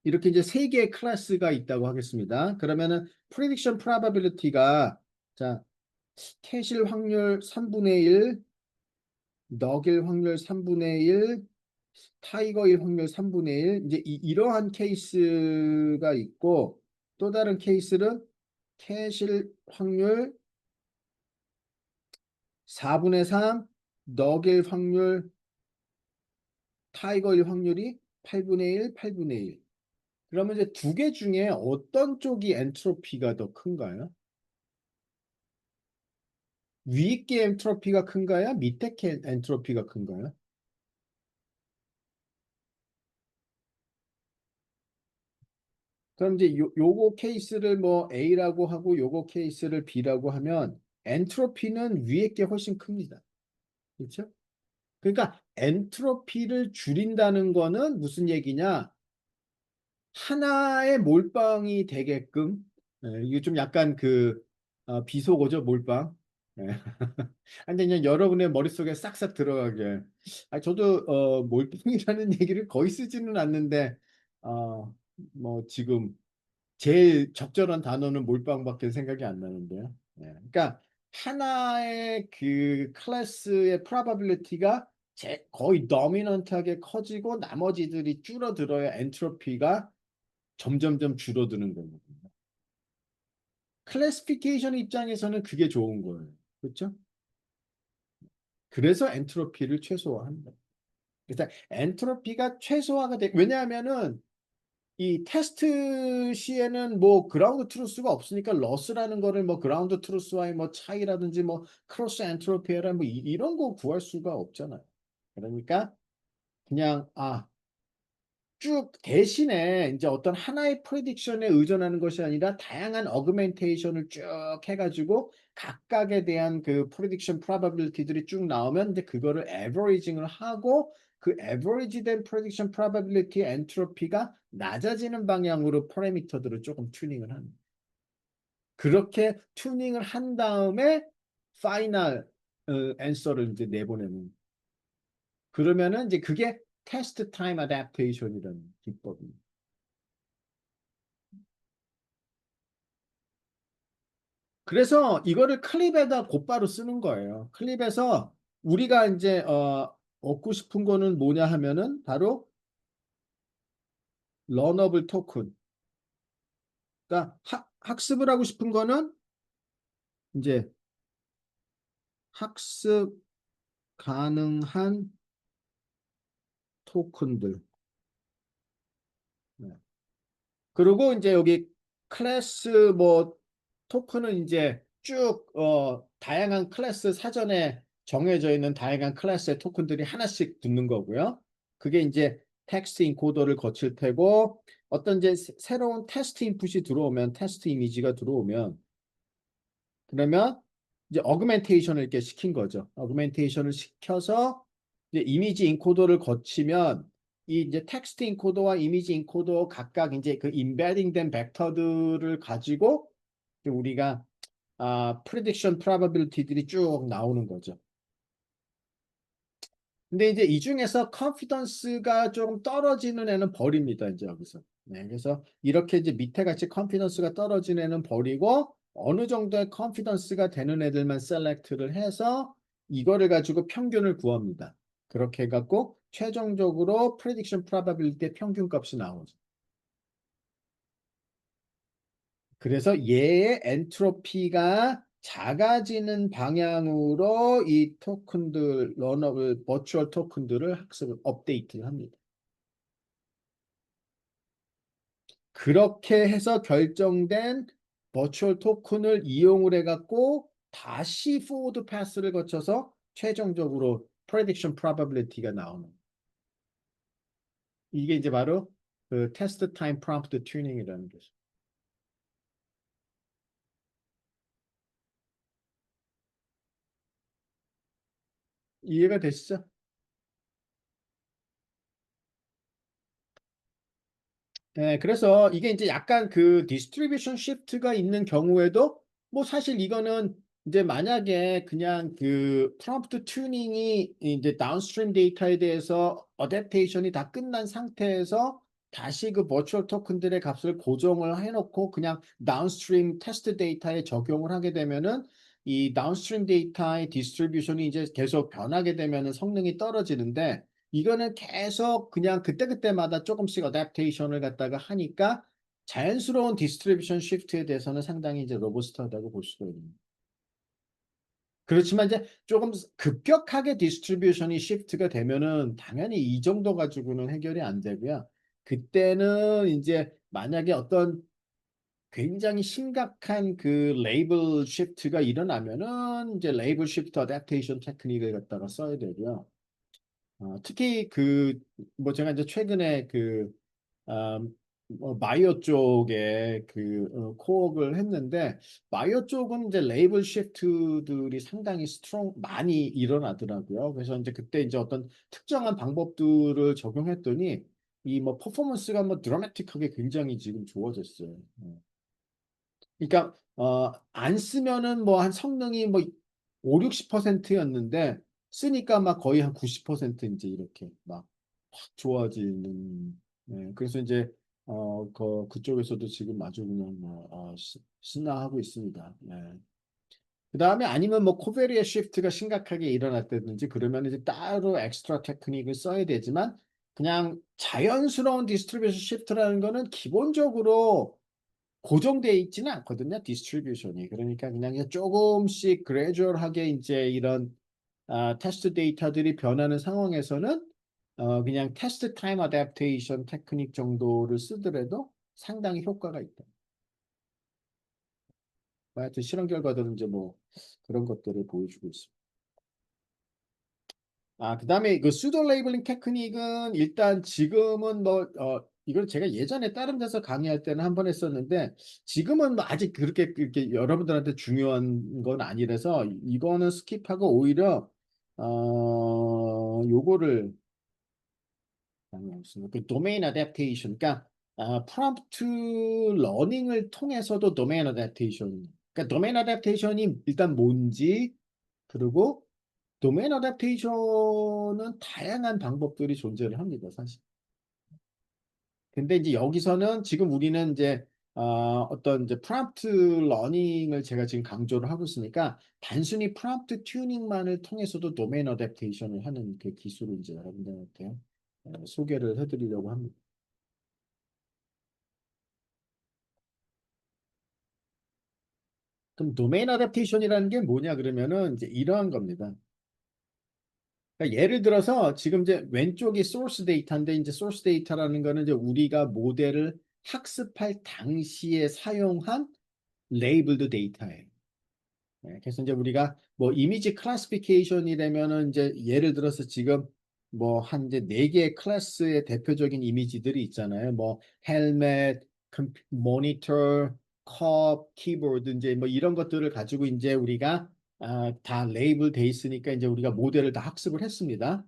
이렇게 이제 세 개의 클래스가 있다고 하겠습니다. 그러면은 prediction probability가 자, cat일 확률 3분의 1, dog일 확률 3분의 1, tiger일 확률 3분의 1 이제 이러한 케이스가 있고 또 다른 케이스는 cat일 확률 4분의 3, dog일 확률 타이거일 확률이 8분의 1, 8분의 1. 그러면 이제 두 개 중에 어떤 쪽이 엔트로피가 더 큰가요? 위에 게 엔트로피가 큰가요? 밑에 게 엔트로피가 큰가요? 그럼 이제 요거 케이스를 뭐 A라고 하고 요거 케이스를 B라고 하면 엔트로피는 위에 게 훨씬 큽니다. 그렇죠? 그러니까 엔트로피를 줄인다는 거는 무슨 얘기냐? 하나의 몰빵이 되게끔 이게 좀 약간 그 비속어죠 몰빵. 예. 근데 그냥 여러분의 머릿속에 싹싹 들어가게. 저도 몰빵이라는 얘기를 거의 쓰지는 않는데 뭐 지금 제일 적절한 단어는 몰빵밖에 생각이 안 나는데요. 예. 그러니까 하나의 그 클래스의 probability가 거의 도미넌트하게 커지고 나머지들이 줄어들어야 엔트로피가 점점점 줄어드는 거거든요. 클래시피케이션 입장에서는 그게 좋은 거예요. 그렇죠? 그래서 엔트로피를 최소화한다. 그래서 엔트로피가 최소화가 돼. 왜냐하면은 이 테스트 시에는 뭐 그라운드 트루스가 없으니까 러스라는 거를 뭐 그라운드 트루스와의 뭐 차이라든지 뭐 크로스 엔트로피라 뭐 이런 거 구할 수가 없잖아요. 그러니까 그냥 쭉 대신에 이제 어떤 하나의 프레딕션에 의존하는 것이 아니라 다양한 어그멘테이션을 쭉 해가지고 각각에 대한 그 프레딕션 프로바빌리티들이 쭉 나오면 이제 그거를 에버리징을 하고 그 에버리지된 프레딕션 프로바빌리티 엔트로피가 낮아지는 방향으로 파라미터들을 조금 튜닝을 합니다. 그렇게 튜닝을 한 다음에 파이널 앤서를 이제 내보내는 그러면은 이제 그게 테스트 타임 어댑테이션이라는 기법입니다. 그래서 이거를 클립에다 곧바로 쓰는 거예요. 클립에서 우리가 이제 얻고 싶은 거는 뭐냐 하면은 바로 러너블 토큰. 그러니까 학습을 하고 싶은 거는 이제 학습 가능한 토큰들. 네. 그리고 이제 여기 클래스 뭐 토큰은 이제 쭉 다양한 클래스 사전에 정해져 있는 다양한 클래스의 토큰들이 하나씩 붙는 거고요. 그게 이제 텍스트 인코더를 거칠 테고 어떤 이제 새로운 테스트 인풋이 들어오면 테스트 이미지가 들어오면 그러면 이제 어그멘테이션을 이렇게 시킨 거죠. 어그멘테이션을 시켜서 이제 이미지 인코더를 거치면 이 이제 텍스트 인코더와 이미지 인코더 각각 이제 그 임베딩된 벡터들을 가지고 우리가 prediction probability들이 쭉 나오는 거죠. 근데 이제 이 중에서 confidence가 좀 떨어지는 애는 버립니다. 이제 여기서. 네, 그래서 이렇게 이제 밑에 같이 confidence가 떨어지는 애는 버리고 어느 정도의 confidence가 되는 애들만 select를 해서 이거를 가지고 평균을 구합니다. 그렇게 해갖고 최종적으로 prediction probability 평균 값이 나오죠. 그래서 얘의 엔트로피가 작아지는 방향으로 이 토큰들, 러너블, 버추얼 토큰들을 학습을 업데이트를 합니다. 그렇게 해서 결정된 버추얼 토큰을 이용을 해갖고 다시 forward pass를 거쳐서 최종적으로 prediction probability가 나오는. 이게 이제 바로 그 test time prompt tuning이라는 거죠. 이해가 되시죠? 네, 그래서 이게 이제 약간 그 디스트리뷰션 시프트가 있는 경우에도 뭐 사실 이거는 이제 만약에 그냥 그 프롬프트 튜닝이 이제 다운스트림 데이터에 대해서 어댑테이션이 다 끝난 상태에서 다시 그 버추얼 토큰들의 값을 고정을 해놓고 그냥 다운스트림 테스트 데이터에 적용을 하게 되면은 이 다운스트림 데이터의 디스트리뷰션이 이제 계속 변하게 되면은 성능이 떨어지는데 이거는 계속 그냥 그때그때마다 조금씩 어댑테이션을 갖다가 하니까 자연스러운 디스트리뷰션 시프트에 대해서는 상당히 이제 로버스트하다고 볼 수가 있는. 그렇지만 이제 조금 급격하게 디스트리뷰션이 시프트가 되면은 당연히 이 정도 가지고는 해결이 안 되고요. 그때는 이제 만약에 어떤 굉장히 심각한 그 레이블 시프트가 일어나면은 이제 레이블 시프트 어댑테이션 테크닉을 갖다가 써야 되고요. 특히 그 뭐 제가 이제 최근에 그 마이어 쪽에 그 코업을 했는데 마이어 쪽은 이제 레이블 시프트들이 상당히 스트롱 많이 일어나더라고요. 그래서 이제 그때 이제 어떤 특정한 방법들을 적용했더니 이 뭐 퍼포먼스가 뭐 드라마틱하게 굉장히 지금 좋아졌어요. 그러니까 안 쓰면은 뭐 한 성능이 뭐 5, 60%였는데 쓰니까 막 거의 한 90% 이제 이렇게 막 확 좋아지는. 네, 그래서 이제 그쪽에서도 지금 아주 그냥 뭐 신나하고 있습니다. 네. 그다음에 아니면 뭐 코베리의 시프트가 심각하게 일어났다든지 그러면 이제 따로 엑스트라 테크닉을 써야 되지만 그냥 자연스러운 디스트리뷰션 시프트라는 거는 기본적으로 고정되어 있지는 않거든요. 디스트리뷰션이. 그러니까 그냥 조금씩 그래주얼하게 이제 이런 테스트 데이터들이 변하는 상황에서는 그냥 테스트 타임 어댑테이션 테크닉 정도를 쓰더라도 상당히 효과가 있다. 하여튼 실험 결과들은 이제 뭐 그런 것들을 보여주고 있습니다. 그다음에 그 수도 레이블링 테크닉은 일단 지금은 뭐 이걸 제가 예전에 다른 데서 강의할 때는 한 번 했었는데 지금은 뭐 아직 그렇게 여러분들한테 중요한 건 아니라서 이거는 스킵하고 오히려 요거를 그 도메인 어댑테이션 그러니까 프롬프트 러닝을 통해서도 도메인 어댑테이션 그러니까 도메인 어댑테이션이 일단 뭔지 그리고 도메인 어댑테이션은 다양한 방법들이 존재를 합니다, 사실. 근데 이제 여기서는 지금 우리는 이제 어떤 이제 프롬프트 러닝을 제가 지금 강조를 하고 있으니까 단순히 프롬프트 튜닝만을 통해서도 도메인 어댑테이션을 하는 그 기술을 이제 여러분들한테 소개를 해드리려고 합니다. 그럼 도메인 어댑테이션이라는 게 뭐냐 그러면은 이제 이러한 겁니다. 그러니까 예를 들어서 지금 이제 왼쪽이 소스 데이터인데 이제 소스 데이터라는 거는 이제 우리가 모델을 학습할 당시에 사용한 레이블드 데이터예요. 네, 그래서 이제 우리가 뭐 이미지 클래시피케이션이라면은 이제 예를 들어서 지금 뭐 한 이제 네 개의 클래스의 대표적인 이미지들이 있잖아요. 뭐 헬멧, 모니터, 컵, 키보드 이제 뭐 이런 것들을 가지고 이제 우리가 다 레이블 돼 있으니까 이제 우리가 모델을 다 학습을 했습니다.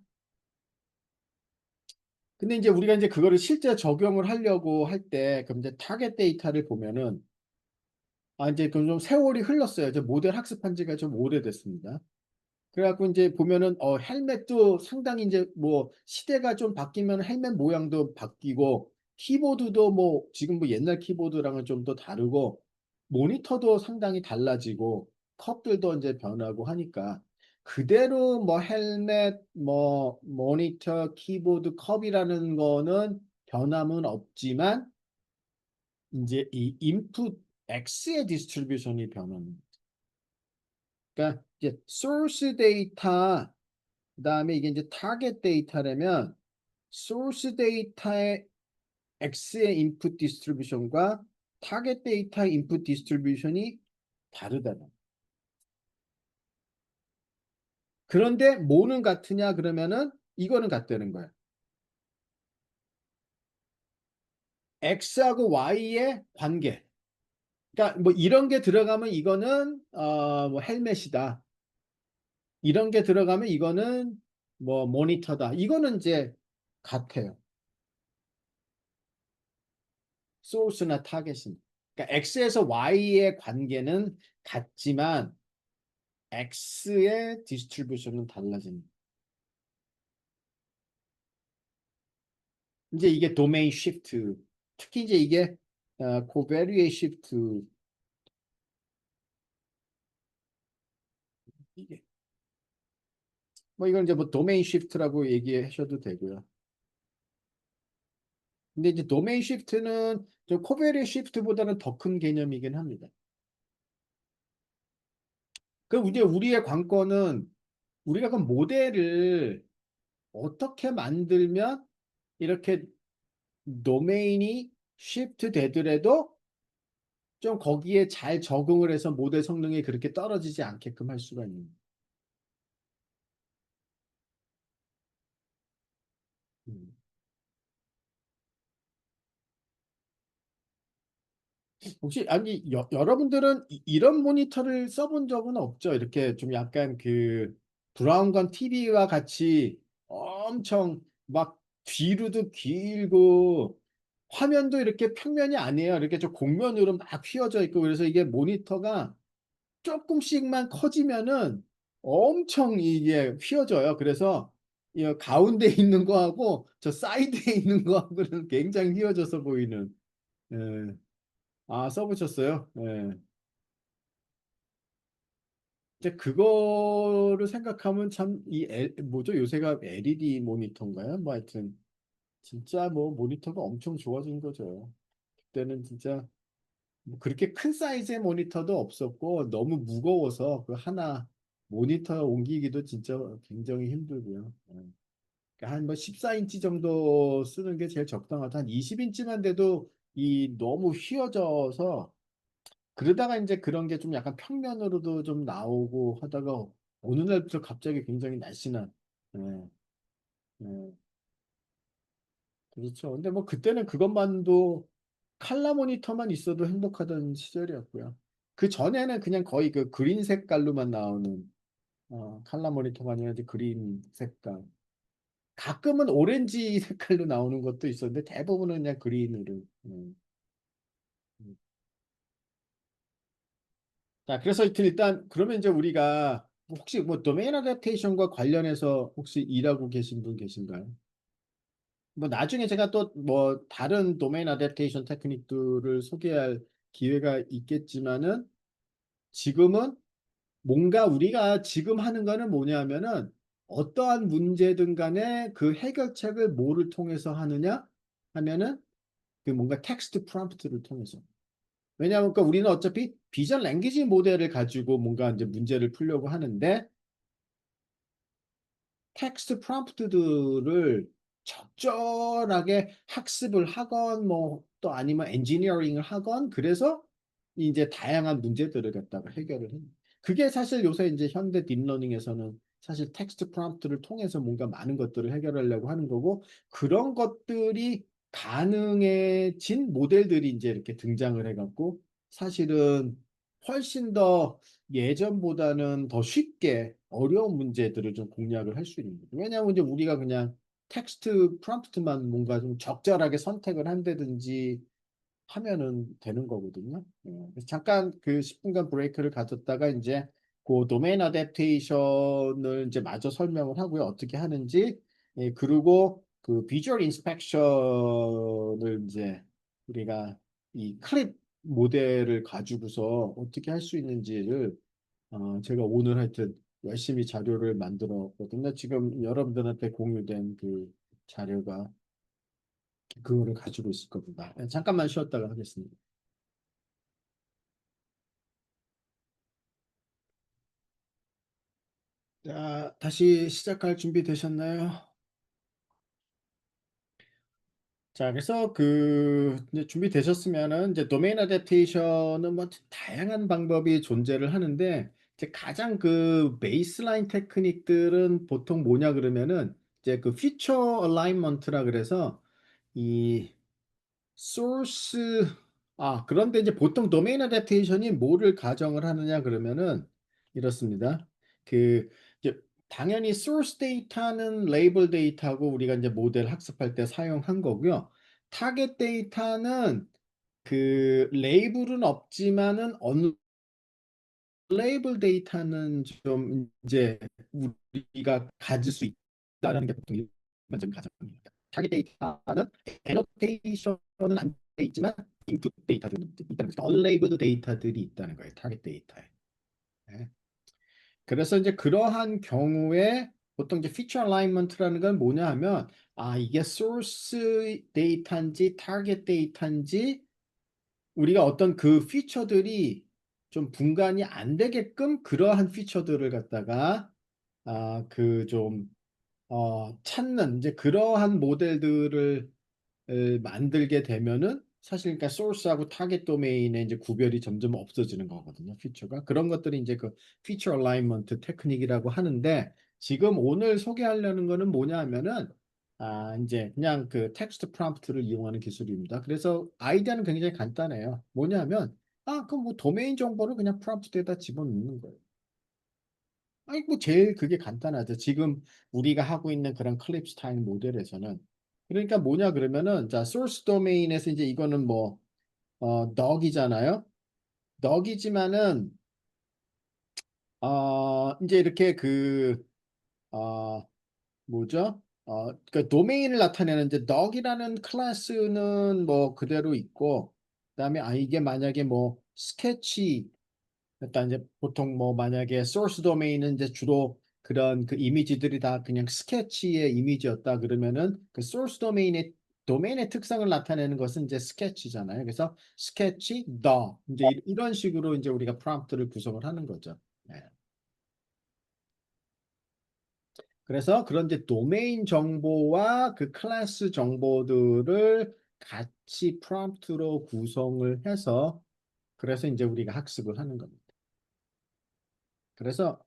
근데 이제 우리가 이제 그거를 실제 적용을 하려고 할 때 그럼 이제 타겟 데이터를 보면은 이제 그럼 좀 세월이 흘렀어요. 이제 모델 학습한 지가 좀 오래됐습니다. 그래갖고 이제 보면은 헬멧도 상당히 이제 뭐 시대가 좀 바뀌면 헬멧 모양도 바뀌고 키보드도 뭐 지금 뭐 옛날 키보드랑은 좀 더 다르고 모니터도 상당히 달라지고 컵들도 이제 변하고 하니까 그대로 뭐 헬멧 뭐 모니터 키보드 컵이라는 거는 변함은 없지만 이제 이 인풋 X의 디스트리뷰션이 변하는. 그러니까 이제 소스 데이터 그다음에 이게 이제 타겟 데이터라면 소스 데이터의 X의 인풋 디스트리뷰션과 타겟 데이터의 인풋 디스트리뷰션이 다르다. 그런데 뭐는 같으냐 그러면은 이거는 같다는 거야. X하고 Y의 관계. 그러니까 뭐 이런 게 들어가면 이거는 뭐 헬멧이다. 이런 게 들어가면 이거는 뭐 모니터다. 이거는 이제 같아요. 소스나 타겟은. 그러니까 X에서 Y의 관계는 같지만 X의 디스트리뷰션은 달라집니다. 이제 이게 도메인 시프트. 특히 이제 이게 코베리에 시프트. 이게 뭐 이건 이제 뭐 도메인 시프트라고 얘기하셔도 되고요. 근데 이제 도메인 시프트는 저 코베리에 시프트보다는 더 큰 개념이긴 합니다. 그럼 이제 우리의 관건은 우리가 그 모델을 어떻게 만들면 이렇게 도메인이 시프트 되더라도 좀 거기에 잘 적응을 해서 모델 성능이 그렇게 떨어지지 않게끔 할 수가 있는. 음. 혹시 아니 여러분들은 이런 모니터를 써본 적은 없죠? 이렇게 좀 약간 그 브라운관 TV와 같이 엄청 막 뒤로도 길고 화면도 이렇게 평면이 아니에요. 이렇게 좀 곡면으로 막 휘어져 있고 그래서 이게 모니터가 조금씩만 커지면은 엄청 이게 휘어져요. 그래서 이 가운데 있는 거하고 저 사이드에 있는 거하고는 굉장히 휘어져서 보이는. 예. 아, 써보셨어요? 예. 이제 그거를 생각하면 참 뭐죠? 요새가 LED 모니터인가요? 뭐 하여튼 진짜 뭐 모니터가 엄청 좋아진 거죠. 그때는 진짜 뭐 그렇게 큰 사이즈의 모니터도 없었고 너무 무거워서 그 하나 모니터 옮기기도 진짜 굉장히 힘들고요. 예. 그러니까 한뭐 14인치 정도 쓰는 게 제일 적당하다. 한 20인치만 돼도 이 너무 휘어져서 그러다가 이제 그런 게 좀 약간 평면으로도 좀 나오고 하다가 어느 날부터 갑자기 굉장히 날씬한. 예, 예, 그렇죠. 근데 뭐 그때는 그것만도 칼라 모니터만 있어도 행복하던 시절이었고요. 그 전에는 그냥 거의 그 그린 색깔로만 나오는 칼라 모니터가 아니라 이제 그린 색깔. 가끔은 오렌지 색깔로 나오는 것도 있었는데 대부분은 그냥 그린으로. 음. 자, 그래서 하여튼 일단 그러면 이제 우리가 혹시 뭐 도메인 어댑테이션과 관련해서 혹시 일하고 계신 분 계신가요? 뭐 나중에 제가 또 뭐 다른 도메인 어댑테이션 테크닉들을 소개할 기회가 있겠지만은 지금은 뭔가 우리가 지금 하는 거는 뭐냐면은 어떠한 문제든 간에 그 해결책을 뭐를 통해서 하느냐 하면은 그 뭔가 텍스트 프롬프트를 통해서. 왜냐하면 그러니까 우리는 어차피 비전 랭귀지 모델을 가지고 뭔가 이제 문제를 풀려고 하는데 텍스트 프롬프트들을 적절하게 학습을 하건 뭐 또 아니면 엔지니어링을 하건 그래서 이제 다양한 문제들을 갖다가 해결을 해. 그게 사실 요새 이제 현대 딥러닝에서는 사실 텍스트 프롬프트를 통해서 뭔가 많은 것들을 해결하려고 하는 거고 그런 것들이 가능해진 모델들이 이제 이렇게 등장을 해갖고 사실은 훨씬 더 예전보다는 더 쉽게 어려운 문제들을 좀 공략을 할 수 있는 거죠. 왜냐하면 이제 우리가 그냥 텍스트 프롬프트만 뭔가 좀 적절하게 선택을 한다든지 하면은 되는 거거든요. 그래서 잠깐 그 10분간 브레이크를 가졌다가 이제 그 도메인 어댑테이션을 이제 마저 설명을 하고요. 어떻게 하는지. 예, 그리고 그 비주얼 인스펙션을 이제 우리가 이 클립 모델을 가지고서 어떻게 할 수 있는지를 제가 오늘 하여튼 열심히 자료를 만들었거든요. 지금 여러분들한테 공유된 그 자료가 그거를 가지고 있을 겁니다. 잠깐만 쉬었다가 하겠습니다. 자, 다시 시작할 준비 되셨나요? 자, 그래서 그 이제 준비되셨으면은 이제 도메인 어댑테이션은 뭐 다양한 방법이 존재를 하는데 이제 가장 그 베이스라인 테크닉들은 보통 뭐냐 그러면은 이제 그 피처 얼라이먼트라 그래서 이 소스 그런데 이제 보통 도메인 어댑테이션이 뭐를 가정을 하느냐 그러면은 이렇습니다. 그 이제 당연히 source 데이터는 레이블 데이터고 우리가 이제 모델 학습할 때 사용한 거고요. 타겟 데이터는 그 레이블은 없지만은 언레이블 데이터는 좀 이제 우리가 가질 수 있다는 게 보통 일반적인 가정입니다. 타겟 데이터는 애노테이션은 안 돼 있지만 인풋 데이터들은 있다는 거죠. 언레이블드 데이터들이 있다는 거예요. 타겟 데이터에. 네. 그래서 이제 그러한 경우에 보통 이제 피처 얼라이먼트라는 건 뭐냐 하면 이게 소스 데이터인지 타겟 데이터인지 우리가 어떤 그 피처들이 좀 분간이 안 되게끔 그러한 피처들을 갖다가 그 좀 찾는 이제 그러한 모델들을 만들게 되면은 사실 그러니까 소스하고 타겟 도메인의 이제 구별이 점점 없어지는 거거든요. 피처가 그런 것들이 이제 그 피처 얼라이먼트 테크닉이라고 하는데 지금 오늘 소개하려는 거는 뭐냐 하면은 이제 그냥 그 텍스트 프롬프트를 이용하는 기술입니다. 그래서 아이디어는 굉장히 간단해요. 뭐냐면 그럼 뭐 도메인 정보를 그냥 프롬프트에다 집어넣는 거예요. 아니 뭐 제일 그게 간단하죠. 지금 우리가 하고 있는 그런 클립 스타일 모델에서는 그러니까 뭐냐 그러면은 자 소스 도메인에서 이제 이거는 뭐 덕이잖아요. 덕이지만은 이제 이렇게 뭐죠? 그 도메인을 나타내는 이제 덕이라는 클래스는 뭐 그대로 있고 그다음에 이게 만약에 뭐 스케치 일단 이제 보통 뭐 만약에 source 도메인은 이제 주로 그런 그 이미지들이 다 그냥 스케치의 이미지였다 그러면은 그 source 도메인의 특성을 나타내는 것은 이제 스케치잖아요. 그래서 스케치 더 이제 이런 식으로 이제 우리가 프롬프트를 구성을 하는 거죠. 네. 그래서 그런 이제 도메인 정보와 그 클래스 정보들을 같이 프롬프트로 구성을 해서 그래서 이제 우리가 학습을 하는 겁니다. 그래서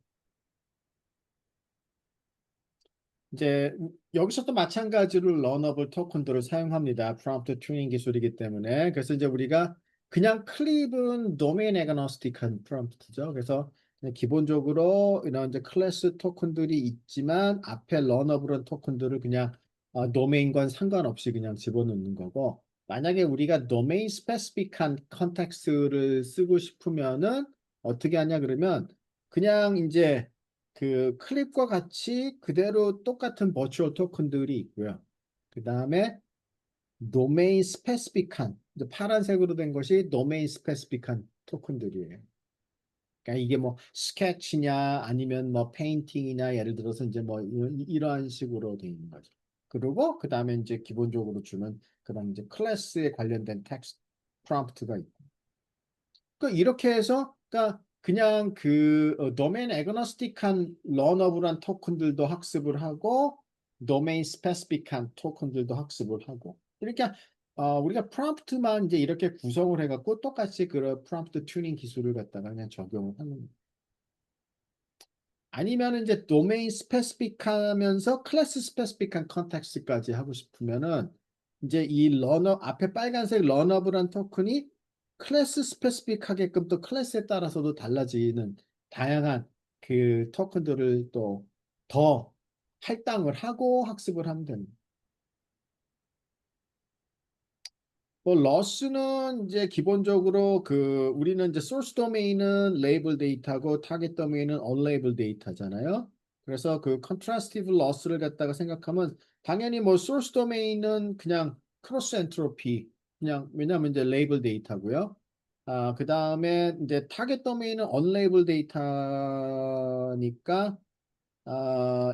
이제 여기서 또 마찬가지로 러너블 토큰들을 사용합니다. 프롬프트 튜닝 기술이기 때문에. 그래서 이제 우리가 그냥 클립은 도메인 애그노스틱한 프롬프트죠. 그래서 그냥 기본적으로 이런 이제 클래스 토큰들이 있지만 앞에 러너블한 토큰들을 그냥 도메인과 상관없이 그냥 집어넣는 거고 만약에 우리가 도메인 스페시픽한 컨텍스트를 쓰고 싶으면은 어떻게 하냐 그러면 그냥 이제 그 클립과 같이 그대로 똑같은 버추얼 토큰들이 있고요. 그 다음에 도메인 스페시픽한 이제 파란색으로 된 것이 도메인 스페시픽한 토큰들이에요. 그러니까 이게 뭐 스케치냐 아니면 뭐 페인팅이냐 예를 들어서 이제 뭐 이런 식으로 되어 있는 거죠. 그리고 그 다음에 이제 기본적으로 주는 그런 이제 클래스에 관련된 텍스트 프롬프트가 있고. 그러니까 이렇게 해서 그러니까 그냥 그 도메인 애그노스틱한 러너블한 토큰들도 학습을 하고 도메인 스페시픽한 토큰들도 학습을 하고 그러니까 우리가 프롬프트만 이제 이렇게 구성을 해갖고 똑같이 그런 프롬프트 튜닝 기술을 갖다가 그냥 적용을 하는 거예요. 아니면 이제 도메인 스페시픽하면서 클래스 스페시픽한 컨텍스트까지 하고 싶으면은 이제 이 러너 앞에 빨간색 러너블한 토큰이 클래스 스페시픽하게끔 또 클래스에 따라서도 달라지는 다양한 그 토큰들을 또 더 할당을 하고 학습을 하면 됩니다. 뭐 러스는 이제 기본적으로 그 우리는 이제 소스 도메인은 레이블 데이터고 타겟 도메인은 언레이블 데이터잖아요. 그래서 그 컨트라스티브 러스를 갖다가 생각하면 당연히 뭐 소스 도메인은 그냥 크로스 엔트로피 그냥 왜냐하면 이제 레이블 데이터고요. 그다음에 이제 타겟 도메인은 언레이블 데이터니까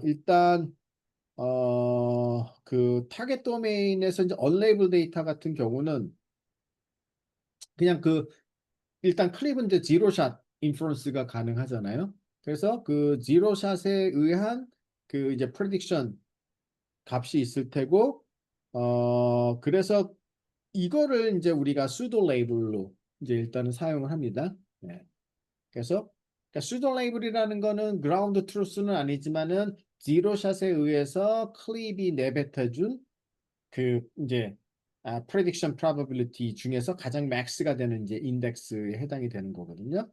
일단 그 타겟 도메인에서 이제 언레이블 데이터 같은 경우는 그냥 그 일단 클립은 이제 지로샷 인퍼런스가 가능하잖아요. 그래서 그 지로샷에 의한 그 이제 프레딕션 값이 있을 테고 그래서 이거를 이제 우리가 수도 레이블로 이제 일단은 사용을 합니다. 네. 그래서 그러니까 수도 레이블이라는 거는 그라운드 트루스는 아니지만은 지로샷에 의해서 클립이 내뱉어준 그 이제 prediction probability 중에서 가장 max가 되는 이제 인덱스에 해당이 되는 거거든요.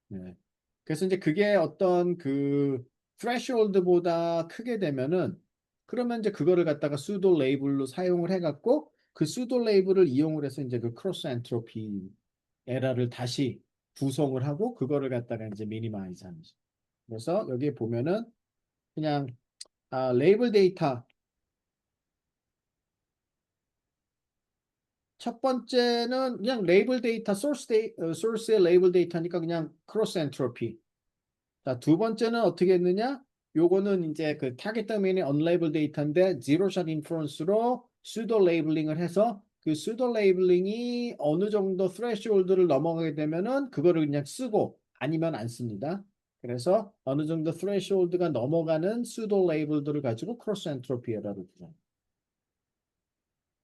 네. 그래서 이제 그게 어떤 그 threshold보다 크게 되면은 그러면 이제 그거를 갖다가 pseudo label로 사용을 해갖고 그 pseudo label을 이용을 해서 이제 그 크로스 엔트로피 에러를 다시 구성을 하고 그거를 갖다가 이제 미니마이즈 하는 거죠. 그래서 여기 보면은 그냥 레이블 데이터 첫 번째는 그냥 레이블 데이터 소스의 레이블 데이터니까 그냥 크로스 엔트로피. 자, 두 번째는 어떻게 했느냐? 요거는 이제 그 타겟 도메인의 unlabeled 데이터인데 zero shot inference로 pseudo labeling 을 해서 그 pseudo labeling이 어느 정도 threshold를 넘어가게 되면은 그거를 그냥 쓰고 아니면 안 씁니다. 그래서 어느 정도 threshold가 넘어가는 pseudo label들을 가지고 cross entropy 에러를 구성.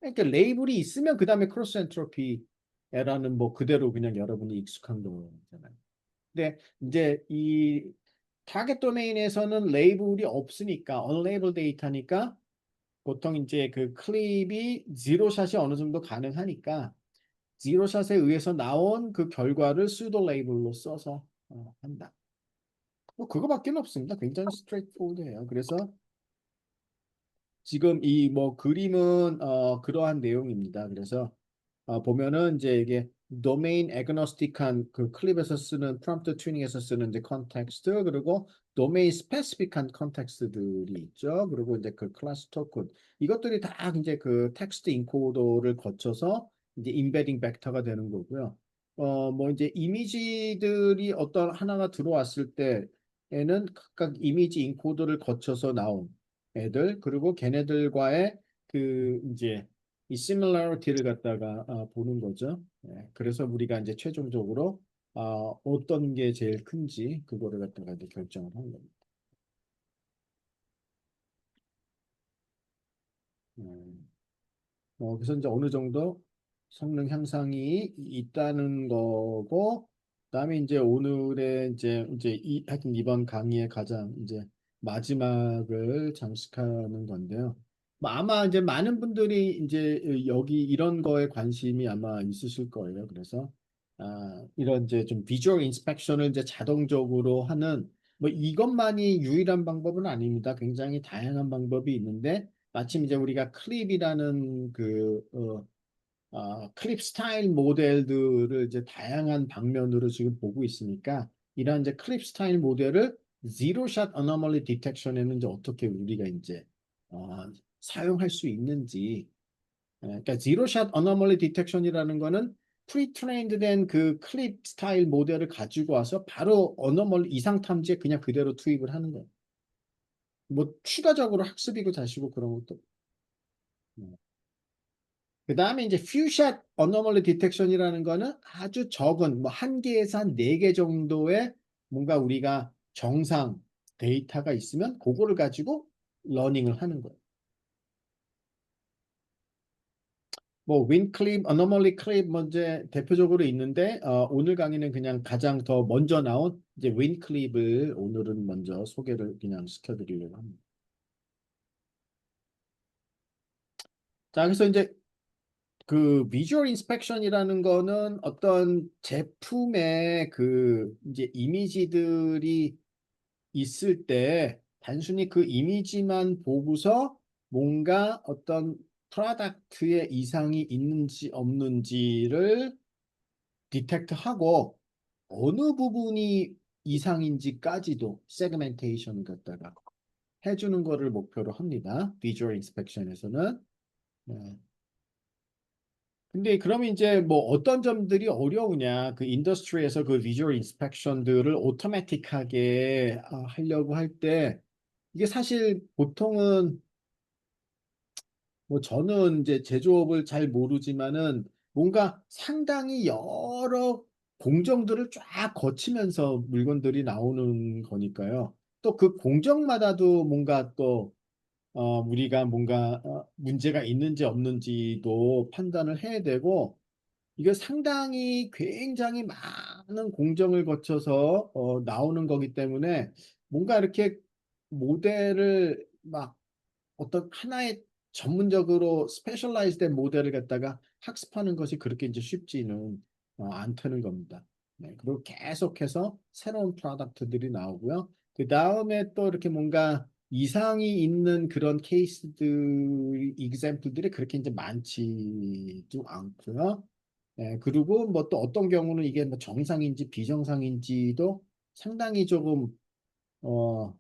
그러니까 레이블이 있으면 그 다음에 크로스 엔트로피 에러는 뭐 그대로 그냥 여러분이 익숙한 거잖아요. 근데 이제 이 타겟 도메인에서는 레이블이 없으니까 언레이블 데이터니까 보통 이제 그 클립이 지로샷이 어느 정도 가능하니까 지로샷에 의해서 나온 그 결과를 수도 레이블로 써서 한다. 뭐 그거밖에 없습니다. 굉장히 스트레이트포워드해요. 그래서 지금 이 뭐 그림은 그러한 내용입니다. 그래서 보면은 이제 이게 도메인 애그노스틱한 그 클립에서 쓰는 프롬프트 튜닝에서 쓰는 이제 컨텍스트 그리고 도메인 스페시픽한 컨텍스트들이 있죠. 그리고 이제 그 클래스 토큰 이것들이 다 이제 그 텍스트 인코더를 거쳐서 이제 임베딩 벡터가 되는 거고요. 뭐 이제 이미지들이 어떤 하나가 들어왔을 때에는 각각 이미지 인코더를 거쳐서 나온 애들 그리고 걔네들과의 그 이제 이 similarity를 갖다가 보는 거죠. 예, 그래서 우리가 이제 최종적으로 어떤 게 제일 큰지 그거를 갖다가 이제 결정을 하는 겁니다. 그래서 이제 어느 정도 성능 향상이 있다는 거고, 그다음에 이제 오늘의 이제 하여튼 이번 강의의 가장 이제 마지막을 장식하는 건데요. 뭐 아마 이제 많은 분들이 이제 여기 이런 거에 관심이 아마 있으실 거예요. 그래서 이런 이제 좀 비주얼 인스펙션을 이제 자동적으로 하는 뭐 이것만이 유일한 방법은 아닙니다. 굉장히 다양한 방법이 있는데 마침 이제 우리가 클립이라는 클립 스타일 모델들을 이제 다양한 방면으로 지금 보고 있으니까 이런 이제 클립 스타일 모델을 zero shot anomaly detection에는 이제 어떻게 우리가 이제 사용할 수 있는지 그러니까 zero shot anomaly detection이라는 거는 pre-trained 된 그 클립 스타일 모델을 가지고 와서 바로 anomaly 이상 탐지에 그냥 그대로 투입을 하는 거예요. 뭐 추가적으로 학습이고 자시고 그런 것도 그 다음에 이제 few-shot anomaly detection이라는 거는 아주 적은 뭐 한 개에서 한 네 개 정도의 뭔가 우리가 정상 데이터가 있으면 그거를 가지고 러닝을 하는 거예요. 뭐 윈클립, 어노멀리 클립 먼저 대표적으로 있는데 오늘 강의는 그냥 가장 더 먼저 나온 이제 윈클립을 오늘은 먼저 소개를 그냥 시켜드리려고 합니다. 자, 그래서 이제 그 비주얼 인스펙션이라는 거는 어떤 제품의 그 이제 이미지들이 있을 때 단순히 그 이미지만 보고서 뭔가 어떤 프로덕트에 이상이 있는지 없는지를 디텍트하고 어느 부분이 이상인지까지도 세그멘테이션을 갖다가 해주는 거를 목표로 합니다. 비주얼 인스펙션에서는. 네. 근데 그러면 이제 뭐 어떤 점들이 어려우냐 그 인더스트리에서 그 비주얼 인스펙션들을 오토매틱하게 하려고 할 때 이게 사실 보통은 뭐 저는 이제 제조업을 잘 모르지만은 뭔가 상당히 여러 공정들을 쫙 거치면서 물건들이 나오는 거니까요. 또 그 공정마다도 뭔가 또 우리가 뭔가 문제가 있는지 없는지도 판단을 해야 되고 이게 상당히 굉장히 많은 공정을 거쳐서 나오는 거기 때문에 뭔가 이렇게 모델을 막 어떤 하나의 전문적으로 스페셜라이즈된 모델을 갖다가 학습하는 것이 그렇게 이제 쉽지는 않다는 겁니다. 네, 그리고 계속해서 새로운 프로덕트들이 나오고요. 그 다음에 또 이렇게 뭔가 이상이 있는 그런 케이스들, example들이 그렇게 이제 많지도 않고요. 예, 그리고 뭐 또 어떤 경우는 이게 뭐 정상인지 비정상인지도 상당히 조금 어,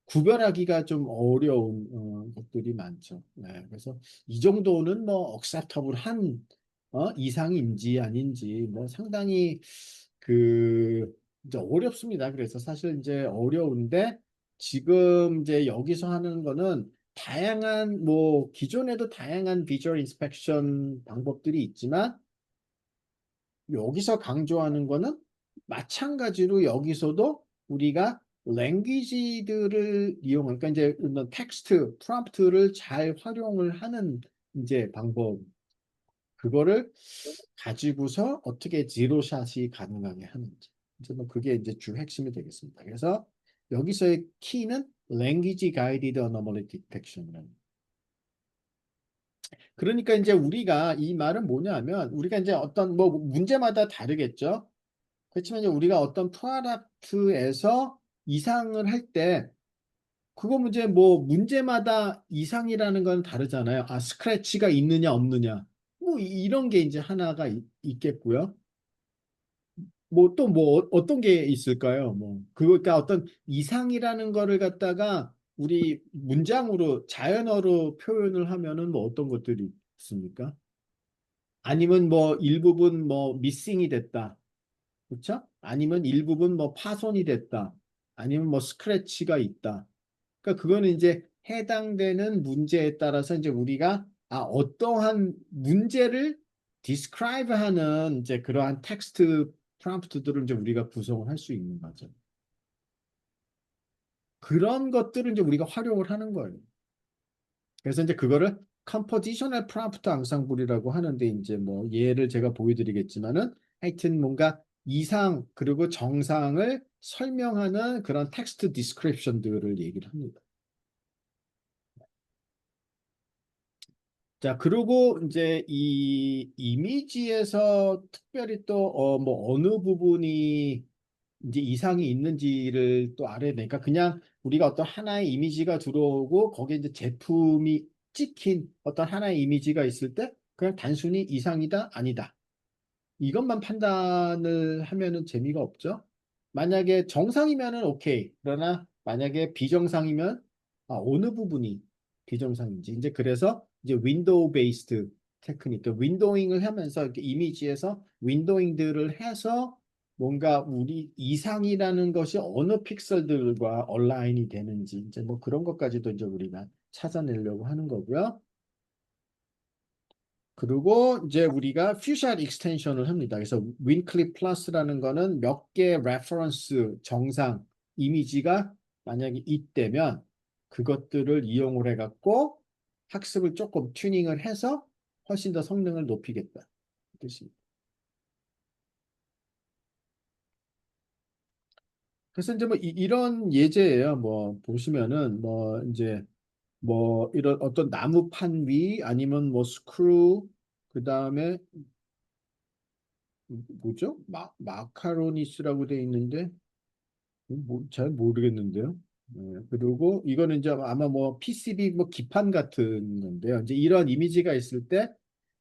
구별하기가 좀 어려운 것들이 많죠. 네, 그래서 이 정도는 뭐 acceptable한 이상인지 아닌지 뭐 상당히 그 이제 어렵습니다. 그래서 사실 이제 어려운데 지금 이제 여기서 하는 거는 다양한 뭐 기존에도 다양한 비주얼 인스펙션 방법들이 있지만 여기서 강조하는 거는 마찬가지로 여기서도 우리가 랭귀지들을 이용하니까 이제 텍스트, 프롬프트를 잘 활용을 하는 이제 방법 그거를 가지고서 어떻게 제로샷이 가능하게 하는지 이제 뭐 그게 이제 주 핵심이 되겠습니다. 그래서 여기서의 키는 Language Guided Anomaly Detection이라는 그러니까 이제 우리가 이 말은 뭐냐면 우리가 이제 어떤 뭐 문제마다 다르겠죠. 그렇지만 이제 우리가 어떤 프로덕트에서 이상을 할 때 그거 문제 뭐 문제마다 이상이라는 건 다르잖아요. 아, 스크래치가 있느냐 없느냐. 뭐 이런 게 이제 하나가 있겠고요. 뭐 또 뭐 어떤 게 있을까요? 뭐 그러니까 어떤 이상이라는 거를 갖다가 우리 문장으로 자연어로 표현을 하면은 뭐 어떤 것들이 있습니까? 아니면 뭐 일부분 뭐 미싱이 됐다. 그렇죠? 아니면 일부분 뭐 파손이 됐다. 아니면 뭐 스크래치가 있다. 그러니까 그거는 이제 해당되는 문제에 따라서 이제 우리가 어떠한 문제를 describe 하는 이제 그러한 텍스트 프롬프트들을 이제 우리가 구성을 할 수 있는 거죠. 그런 것들을 이제 우리가 활용을 하는 거예요. 그래서 이제 그거를 컴포지셔널 프롬프트 앙상블이라고 하는데 이제 뭐 예를 제가 보여드리겠지만은 하여튼 뭔가 이상 그리고 정상을 설명하는 그런 텍스트 디스크립션들을 얘기를 합니다. 자, 그리고 이제 이 이미지에서 특별히 또 뭐 어느 부분이 이제 이상이 있는지를 또 알아내니까 그냥 우리가 어떤 하나의 이미지가 들어오고 거기에 이제 제품이 찍힌 어떤 하나의 이미지가 있을 때 그냥 단순히 이상이다, 아니다. 이것만 판단을 하면은 재미가 없죠. 만약에 정상이면은 오케이. 그러나 만약에 비정상이면 어느 부분이 비정상인지. 이제 그래서 이제 윈도우 베이스드 테크닉, 그 윈도잉을 하면서 이렇게 이미지에서 윈도잉들을 해서 뭔가 우리 이상이라는 것이 어느 픽셀들과 얼라인이 되는지 이제 뭐 그런 것까지도 이제 우리가 찾아내려고 하는 거고요. 그리고 이제 우리가 퓨샷 익스텐션을 합니다. 그래서 윈클립 플러스라는 거는 몇 개 레퍼런스 정상 이미지가 만약에 있다면 그것들을 이용을 해갖고 학습을 조금 튜닝을 해서 훨씬 더 성능을 높이겠다. 그 뜻입니다. 그래서 이제 뭐 이런 예제예요. 뭐 보시면은 뭐 이제 뭐 이런 어떤 나무판 위 아니면 뭐 스크루 그 다음에 뭐죠? 마카로니스라고 돼 있는데 잘 모르겠는데요. 네, 그리고 이거는 이제 아마 뭐 PCB 뭐 기판 같은 건데요. 이제 이런 이미지가 있을 때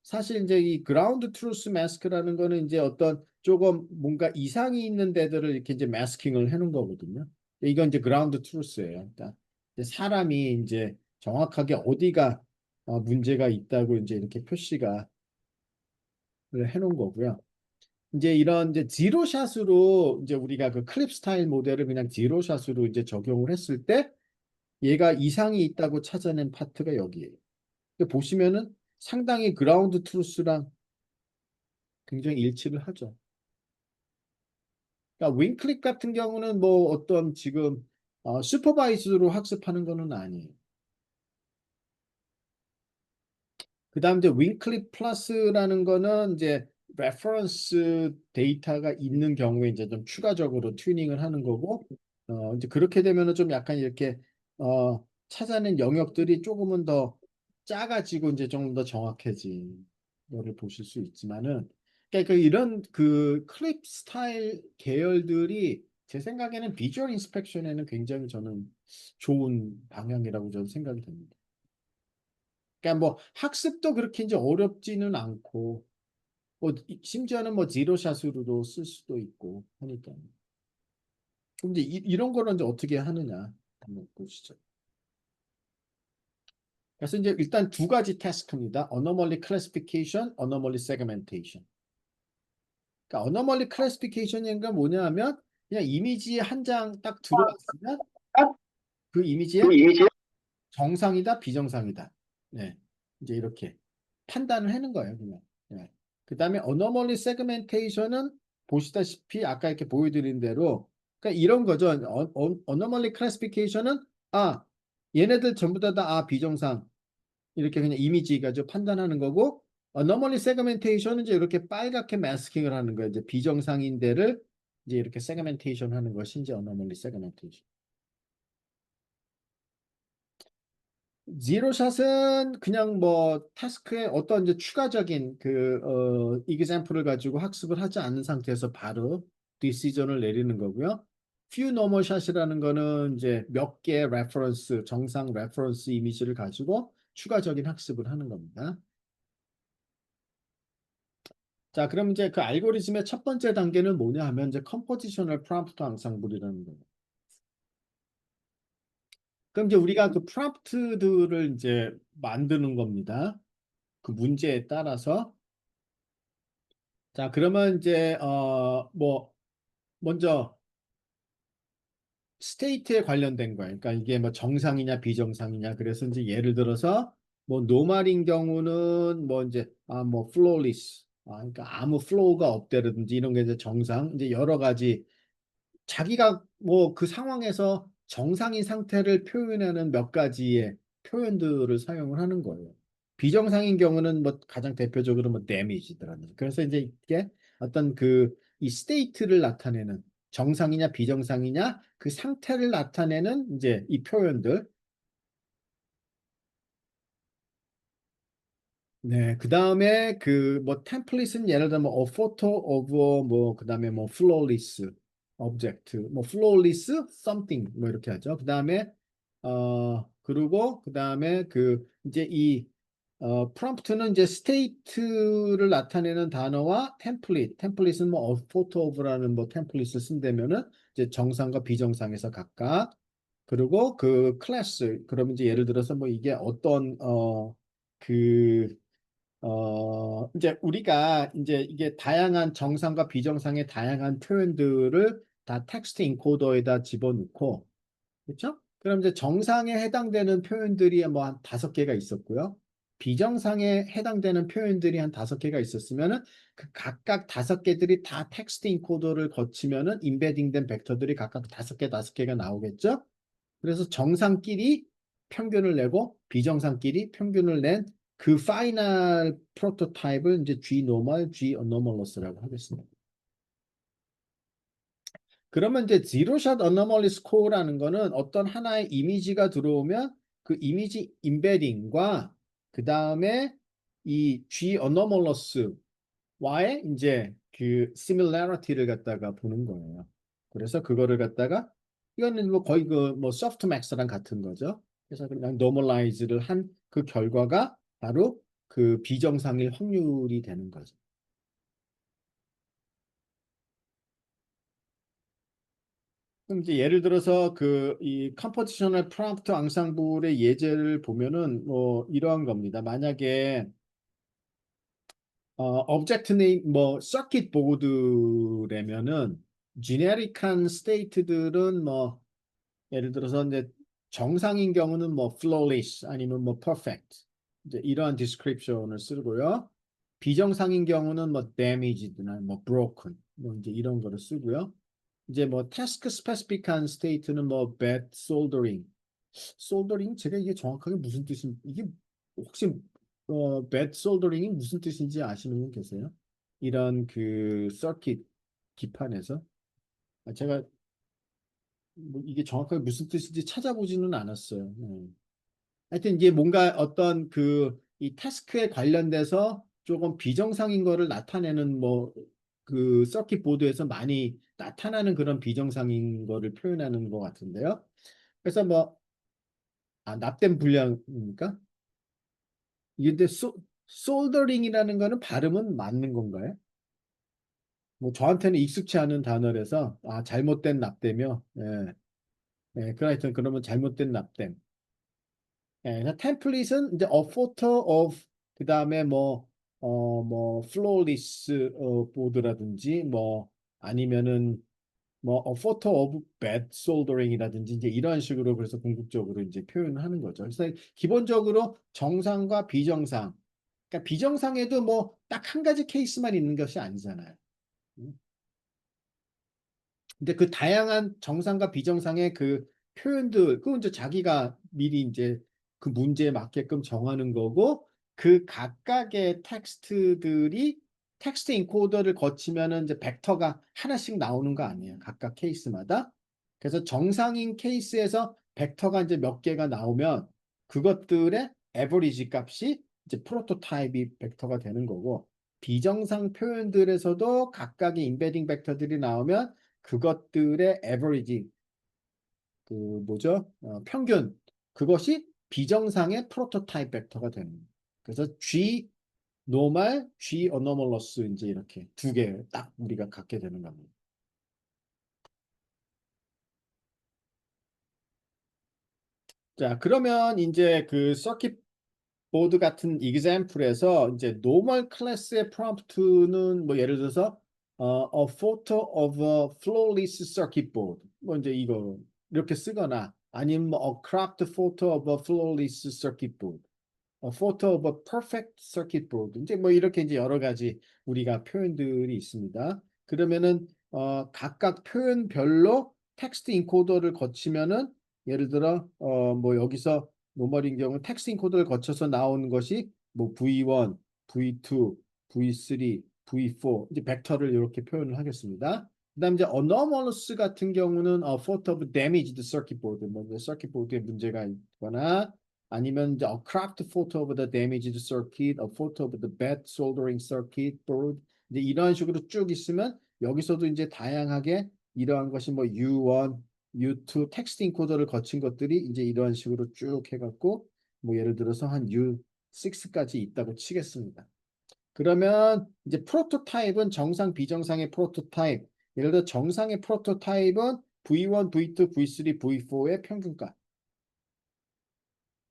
사실 이제 이 그라운드 트루스 마스크라는 거는 이제 어떤 조금 뭔가 이상이 있는 데들을 이렇게 이제 마스킹을 해놓은 거거든요. 이건 이제 그라운드 트루스예요. 그러니까 이제 사람이 이제 정확하게 어디가 문제가 있다고 이제 이렇게 표시가 해놓은 거고요. 이제 이런 이제 지로샷으로 이제 우리가 그 클립 스타일 모델을 그냥 지로샷으로 이제 적용을 했을 때 얘가 이상이 있다고 찾아낸 파트가 여기에요. 근데 보시면은 상당히 그라운드 트루스랑 굉장히 일치를 하죠. 그러니까 윙클립 같은 경우는 뭐 어떤 지금 슈퍼바이즈로 학습하는 거는 아니에요. 그 다음 이제 윙클립 플러스라는 거는 이제 레퍼런스 데이터가 있는 경우에 이제 좀 추가적으로 튜닝을 하는 거고, 이제 그렇게 되면은 좀 약간 이렇게, 찾아낸 영역들이 조금은 더 작아지고 이제 좀 더 정확해진 거를 보실 수 있지만은, 그러니까 이런 그 클립 스타일 계열들이 제 생각에는 비주얼 인스펙션에는 굉장히 저는 좋은 방향이라고 저는 생각이 듭니다. 그러니까 뭐 학습도 그렇게 이제 어렵지는 않고 뭐 심지어는 뭐 지로샷으로도 쓸 수도 있고 하니까. 그럼 이제 이런 거는 이제 어떻게 하느냐 한번 보시죠. 그래서 이제 일단 두 가지 태스크입니다. Anomaly Classification, Anomaly Segmentation. 그러니까 Anomaly Classification이 뭐냐 하면 그냥 이미지 한 장 딱 들어왔으면 그 이미지에 정상이다, 비정상이다. 네. 이제 이렇게 판단을 하는 거예요, 그냥. 네. 그다음에 Anomaly Segmentation은 보시다시피 아까 이렇게 보여드린 대로 그러니까 이런 거죠. Anomaly Classification은 얘네들 전부 다 비정상 이렇게 그냥 이미지 가지고 판단하는 거고 Anomaly Segmentation은 이제 이렇게 빨갛게 마스킹을 하는 거예요. 이제 비정상인데를 이제 이렇게 세그멘테이션 하는 것이 이제 Anomaly Segmentation. 지로샷은 그냥 뭐 타스크에 어떤 이제 추가적인 example을 가지고 학습을 하지 않은 상태에서 바로 디시전을 내리는 거고요. few normal shot이라는 거는 이제 몇 개의 레퍼런스, 정상 레퍼런스 이미지를 가지고 추가적인 학습을 하는 겁니다. 자, 그럼 이제 그 알고리즘의 첫 번째 단계는 뭐냐 하면 이제 컴포지셔널 프롬프트 앙상블이라는 거예요. 그럼 이제 우리가 그 프롬프트들을 이제 만드는 겁니다. 그 문제에 따라서. 자, 그러면 이제 뭐 먼저 스테이트에 관련된 거예요. 그러니까 이게 뭐 정상이냐 비정상이냐. 그래서 이제 예를 들어서 뭐 노말인 경우는 뭐 이제 뭐 flawless. 그러니까 아무 플로우가 없다든지 이런 게 이제 정상. 이제 여러 가지 자기가 뭐 그 상황에서 정상인 상태를 표현하는 몇 가지의 표현들을 사용을 하는 거예요. 비정상인 경우는 뭐 가장 대표적으로 뭐 damage더라든지. 그래서 이제 이게 어떤 이 스테이트를 나타내는 정상이냐 비정상이냐 그 상태를 나타내는 이제 이 표현들. 네, 그 다음에 뭐 템플릿은 예를 들면 a photo of 뭐 그다음에 뭐 flawless object, 뭐 flawless something 뭐 이렇게 하죠. 그 다음에 그리고 그 다음에 이제 프롬프트는 이제 스테이트를 나타내는 단어와 템플릿은 뭐 a photo of라는 뭐 템플릿을 쓴다면은 이제 정상과 비정상에서 각각 그리고 그 클래스 그러면 이제 예를 들어서 뭐 이게 어떤 그 이제 우리가 이제 이게 다양한 정상과 비정상의 다양한 표현들을 다 텍스트 인코더에다 집어넣고, 그렇죠? 그럼 이제 정상에 해당되는 표현들이 뭐 한 5개가 있었고요. 비정상에 해당되는 표현들이 한 5개가 있었으면은 그 각각 5개들이 다 텍스트 인코더를 거치면은 임베딩된 벡터들이 각각 5개가 나오겠죠? 그래서 정상끼리 평균을 내고 비정상끼리 평균을 낸 그 파이널 프로토타입을 이제 G normal, G anomalous라고 하겠습니다. 그러면 이제 제로샷 어노멀리 스코어라는 거는 어떤 하나의 이미지가 들어오면 그 이미지 임베딩과 그 다음에 이 G 어노멀러스와의 이제 그 similarity를 갖다가 보는 거예요. 그래서 그거를 갖다가 이거는 뭐 거의 뭐 소프트맥스랑 같은 거죠. 그래서 그냥 노멀라이즈를 한 그 결과가 바로 그 비정상일 확률이 되는 거죠. 그럼 이제 예를 들어서 이 컴포지셔널 프롬프트 앙상블의 예제를 보면은 뭐 이러한 겁니다. 만약에 오브젝트 네임 뭐 서킷 보드라면은 지네릭한 스테이트들은 뭐 예를 들어서 이제 정상인 경우는 뭐 flawless 아니면 뭐 perfect 이제 이러한 디스크립션을 쓰고요. 비정상인 경우는 뭐 damaged나 뭐 broken 뭐 이제 이런 거를 쓰고요. 이제 뭐 task specific한 state는 뭐 bad soldering 제가 이게 정확하게 무슨 뜻인지 이게 혹시 bad soldering이 무슨 뜻인지 아시는 분 계세요? 이런 서킷 기판에서 제가 뭐 이게 정확하게 무슨 뜻인지 찾아보지는 않았어요. 하여튼 이게 뭔가 어떤 이 태스크에 관련돼서 조금 비정상인 거를 나타내는 뭐 서킷 보드에서 많이 나타나는 그런 비정상인 거를 표현하는 것 같은데요. 그래서 뭐, 납땜 불량입니까? 이게 근데 솔더링이라는 거는 발음은 맞는 건가요? 뭐 저한테는 익숙치 않은 단어라서 잘못된 납땜이요. 예. 예, 하여튼 그러면 잘못된 납땜. 예, 템플릿은 이제 a photo of 그다음에 뭐 flawless 보드라든지 뭐 아니면은 뭐 a photo of bad soldering이라든지 이제 이런 식으로 그래서 궁극적으로 이제 표현을 하는 거죠. 그래서 기본적으로 정상과 비정상. 그러니까 비정상에도 뭐 딱 한 가지 케이스만 있는 것이 아니잖아요. 음. 근데 그 다양한 정상과 비정상의 그 표현들, 그건 이제 자기가 미리 이제 그 문제에 맞게끔 정하는 거고, 그 각각의 텍스트들이 텍스트 인코더를 거치면은 이제 벡터가 하나씩 나오는 거 아니에요. 각각 케이스마다. 그래서 정상인 케이스에서 벡터가 이제 몇 개가 나오면 그것들의 에버리지 값이 이제 프로토타입이 벡터가 되는 거고, 비정상 표현들에서도 각각의 임베딩 벡터들이 나오면 그것들의 average 그 뭐죠? 평균 그것이 비정상의 프로토타입 벡터가 되는 거예요. 그래서 G normal, G anomalous 이제 이렇게 두 개 딱 우리가 갖게 되는 겁니다. 자, 그러면 이제 그 서킷 보드 같은 example에서 이제 normal 클래스의 prompt는 뭐 예를 들어서 a photo of a flawless circuit board 뭐 이제 이거 이렇게 쓰거나 아니면 뭐 a cropped photo of a flawless circuit board, a photo of a perfect circuit board 이제 뭐 이렇게 이제 여러 가지 우리가 표현들이 있습니다. 그러면은 각각 표현별로 텍스트 인코더를 거치면은 예를 들어 뭐 여기서 노멀인 경우 텍스트 인코더를 거쳐서 나오는 것이 뭐 V1, V2, V3, V4 이제 벡터를 이렇게 표현을 하겠습니다. 그다음 이제 anomalous 같은 경우는 photo of damaged circuit board 뭐 circuit board에 문제가 있거나 아니면 이제 a cropped photo of the damaged circuit, a photo of the bad soldering circuit board 이제 이런 식으로 쭉 있으면 여기서도 이제 다양하게 이러한 것이 뭐 U1, U2 텍스트 인코더를 거친 것들이 이제 이러한 식으로 쭉 해갖고 뭐 예를 들어서 한 U6까지 있다고 치겠습니다. 그러면 이제 프로토타입은 정상, 비정상의 프로토타입. 예를 들어 정상의 프로토타입은 V1, V2, V3, V4의 평균값.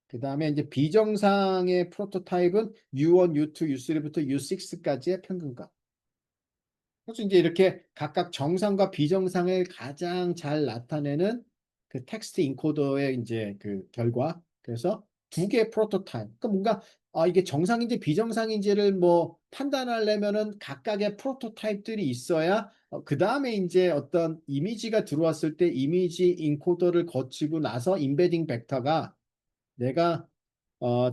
그 다음에 이제 비정상의 프로토타입은 U1, U2, U3부터 U6까지의 평균값. 그래서 이제 이렇게 각각 정상과 비정상을 가장 잘 나타내는 그 텍스트 인코더의 이제 그 결과. 그래서 두 개의 프로토타입. 그러니까 뭔가 이게 정상인지 비정상인지를 뭐 판단하려면은 각각의 프로토타입들이 있어야 그 다음에 이제 어떤 이미지가 들어왔을 때 이미지 인코더를 거치고 나서 임베딩 벡터가 내가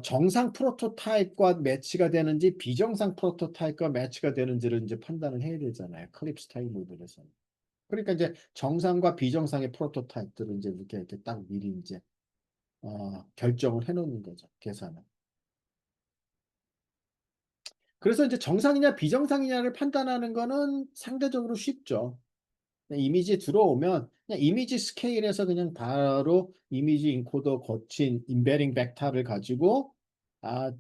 정상 프로토타입과 매치가 되는지 비정상 프로토타입과 매치가 되는지를 이제 판단을 해야 되잖아요. 클립스 타입 모델에서는. 그러니까 이제 정상과 비정상의 프로토타입들을 이제 이렇게 딱 미리 이제 결정을 해 놓는 거죠. 계산을. 그래서 이제 정상이냐 비정상이냐를 판단하는 거는 상대적으로 쉽죠. 이미지 들어오면 그냥 이미지 스케일에서 그냥 바로 이미지 인코더 거친 임베링 벡터를 가지고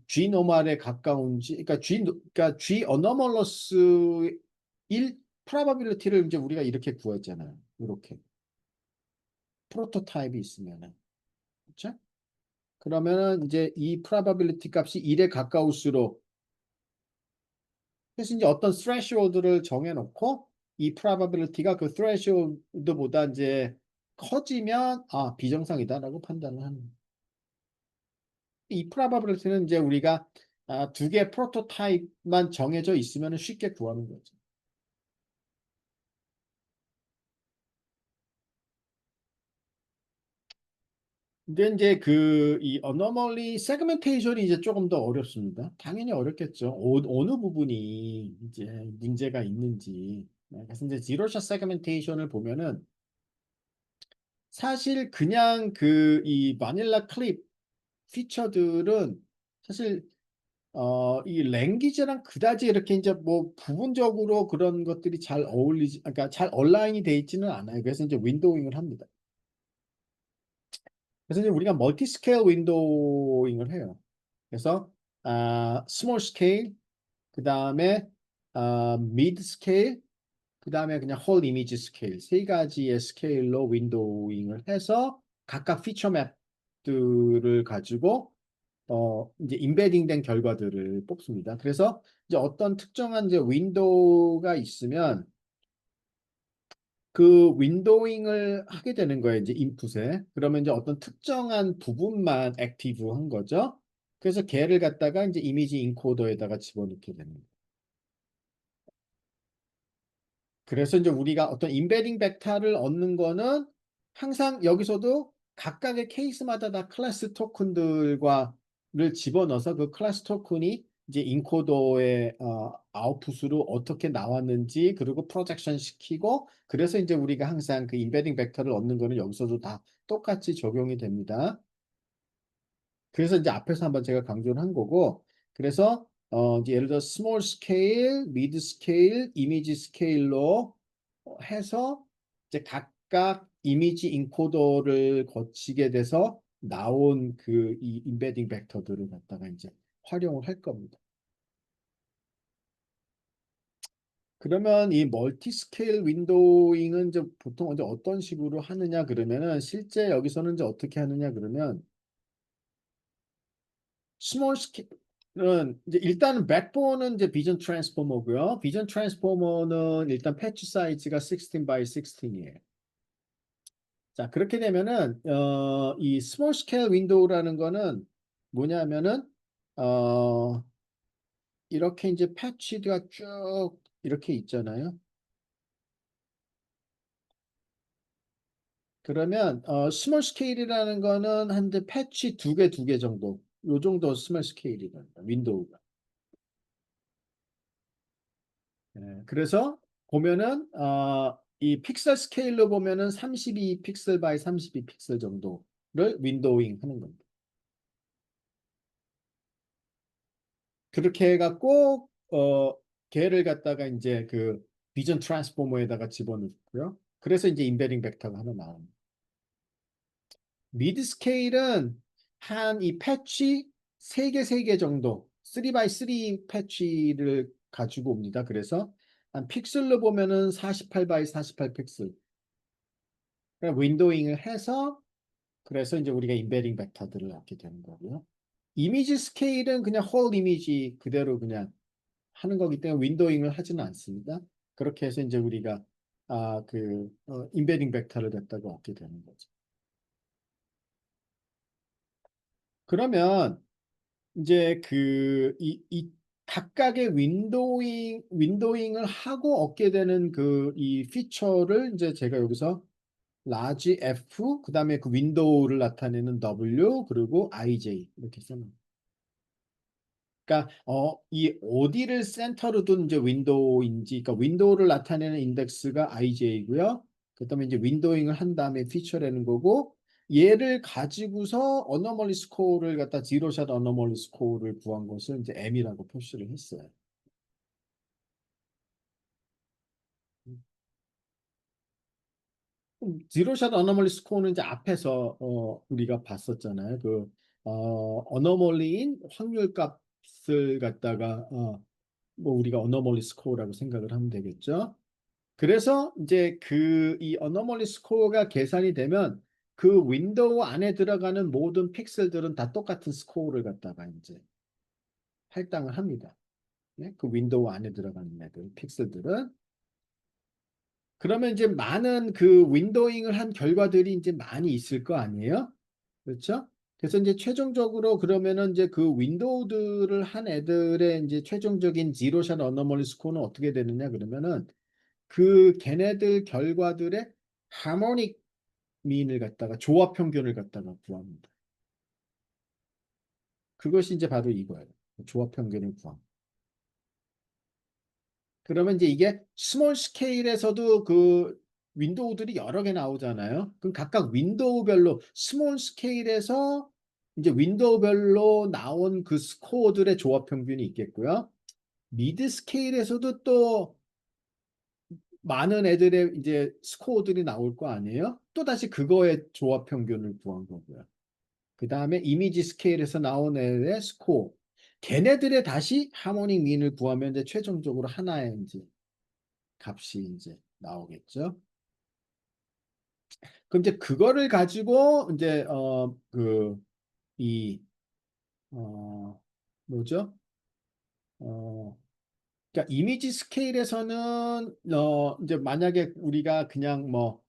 G 노멀에 가까운지 그러니까 G 어너멀러스 1 프로바빌리티를 이제 우리가 이렇게 구했잖아요. 이렇게 프로토타입이 있으면은 그렇죠? 그러면은 이제 이 프로바빌리티 값이 1에 가까울수록 그래서 이제 어떤 threshold를 정해놓고 이 probability가 그 threshold보다 이제 커지면 비정상이다라고 판단을 하는. 이 probability는 이제 우리가 두 개의 프로토타입만 정해져 있으면 쉽게 구하는 거죠. 근데 이제 그 이 anomaly segmentation이 이제 조금 더 어렵습니다. 당연히 어렵겠죠. 어느 부분이 이제 문제가 있는지. 그래서 이제 제로샷 세그멘테이션을 보면은 사실 그냥 그 이 바닐라 클립 피처들은 사실 이 랭귀지랑 그다지 이렇게 이제 뭐 부분적으로 그런 것들이 잘 어울리지, 그러니까 잘 얼라인이 돼 있지는 않아요. 그래서 이제 윈도잉을 합니다. 그래서 이제 우리가 멀티 스케일 윈도잉을 해요. 그래서 스몰 스케일, 그 다음에 미드 스케일, 그 다음에 그냥 홀 이미지 스케일 세 가지의 스케일로 윈도잉을 해서 각각 피처 맵들을 가지고 이제 임베딩된 결과들을 뽑습니다. 그래서 이제 어떤 특정한 이제 윈도우가 있으면 그 윈도잉을 하게 되는 거예요. 이제 인풋에. 그러면 이제 어떤 특정한 부분만 액티브한 거죠. 그래서 걔를 갖다가 이제 이미지 인코더에다가 집어넣게 되는 거예요. 그래서 이제 우리가 어떤 임베딩 벡터를 얻는 거는 항상 여기서도 각각의 케이스마다 다 클래스 토큰들과를 집어넣어서 그 클래스 토큰이 이제 인코더의 아웃풋으로 어떻게 나왔는지 그리고 프로젝션 시키고 그래서 이제 우리가 항상 그 임베딩 벡터를 얻는 거는 여기서도 다 똑같이 적용이 됩니다. 그래서 이제 앞에서 한번 제가 강조를 한 거고 그래서 이제 예를 들어 스몰 스케일, 미드 스케일, 이미지 스케일로 해서 이제 각각 이미지 인코더를 거치게 돼서 나온 그 이 임베딩 벡터들을 갖다가 이제 활용을 할 겁니다. 그러면 이 멀티 스케일 윈도잉은 이제 보통 이제 어떤 식으로 하느냐 그러면은 실제 여기서는 이제 어떻게 하느냐 그러면 스몰 스케일은 이제 일단은 백본은 이제 비전 트랜스포머고요. 비전 트랜스포머는 일단 패치 사이즈가 16 by 16이에요. 자, 그렇게 되면은 이 스몰 스케일 윈도우라는 거는 뭐냐면은 어, 이렇게 이제 패치가 쭉 이렇게 있잖아요. 그러면 스몰 스케일이라는 거는 한데 패치 두 개 정도 요 정도 스몰 스케일이라는 거야, 윈도우가. 그래서 보면은 이 픽셀 스케일로 보면은 32 픽셀 바이 32 픽셀 정도를 윈도잉 하는 겁니다. 그렇게 해갖고 걔를 갖다가 이제 그 비전 트랜스포머에다가 집어넣고요. 그래서 이제 임베딩 벡터가 하나 나옵니다. 미드 스케일은 한 이 패치 3개 정도 3x3 패치를 가지고 옵니다. 그래서 한 픽셀로 보면은 48 by 48 픽셀. 윈도잉을 해서 그래서 이제 우리가 임베딩 벡터들을 얻게 되는 거고요. 이미지 스케일은 그냥 홀 이미지 그대로 그냥 하는 거기 때문에 윈도잉을 하지는 않습니다. 그렇게 해서 이제 우리가 임베딩 벡터를 갖다가 얻게 되는 거죠. 그러면 이제 이 각각의 윈도잉을 하고 얻게 되는 그 이 피처를 이제 제가 여기서 large F 그다음에 그 윈도우를 나타내는 W 그리고 IJ 이렇게 써놓은. 그러니까 이 어디를 센터로 둔 이제 윈도우인지, 그러니까 윈도우를 나타내는 인덱스가 IJ고요. 그다음에 이제 윈도잉을 한 다음에 피처라는 거고, 얘를 가지고서 어너멀리 스코어를 갖다 지로샷 어너멀리 스코어를 구한 것을 이제 M이라고 표시를 했어요. 지로샷 어너멀리 스코어는 이제 앞에서 우리가 봤었잖아요. 그 어너멀리인 확률 값을 갖다가 뭐 우리가 어너멀리 스코어라고 생각을 하면 되겠죠. 그래서 이제 그 이 어너멀리 스코어가 계산이 되면 그 윈도우 안에 들어가는 모든 픽셀들은 다 똑같은 스코어를 갖다가 이제 할당을 합니다. 네? 그 윈도우 안에 들어가는 애들 픽셀들은 그러면 이제 많은 그 윈도잉을 한 결과들이 이제 많이 있을 거 아니에요? 그렇죠? 그래서 이제 최종적으로 그러면은 이제 그 윈도우들을 한 애들의 이제 최종적인 지로샷 어너멀리 스코어는 어떻게 되느냐 그러면은 그 걔네들 결과들의 하모닉 미인을 갖다가 조합 평균을 갖다가 구합니다. 그것이 이제 바로 이거예요. 조합 평균을 구함. 그러면 이제 이게 스몰 스케일에서도 그 윈도우들이 여러 개 나오잖아요. 그럼 각각 윈도우별로 스몰 스케일에서 이제 윈도우별로 나온 그 스코어들의 조합 평균이 있겠고요. 미드 스케일에서도 또 많은 애들의 이제 스코어들이 나올 거 아니에요? 또 다시 그거의 조합 평균을 구한 거고요. 그 다음에 이미지 스케일에서 나온 애의 스코어. 걔네들의 다시 하모닉 민을 구하면 이제 최종적으로 하나의 이제 값이 이제 나오겠죠. 그럼 이제 그거를 가지고 이제 이 뭐죠? 어 그러니까 이미지 스케일에서는 이제 만약에 우리가 그냥 뭐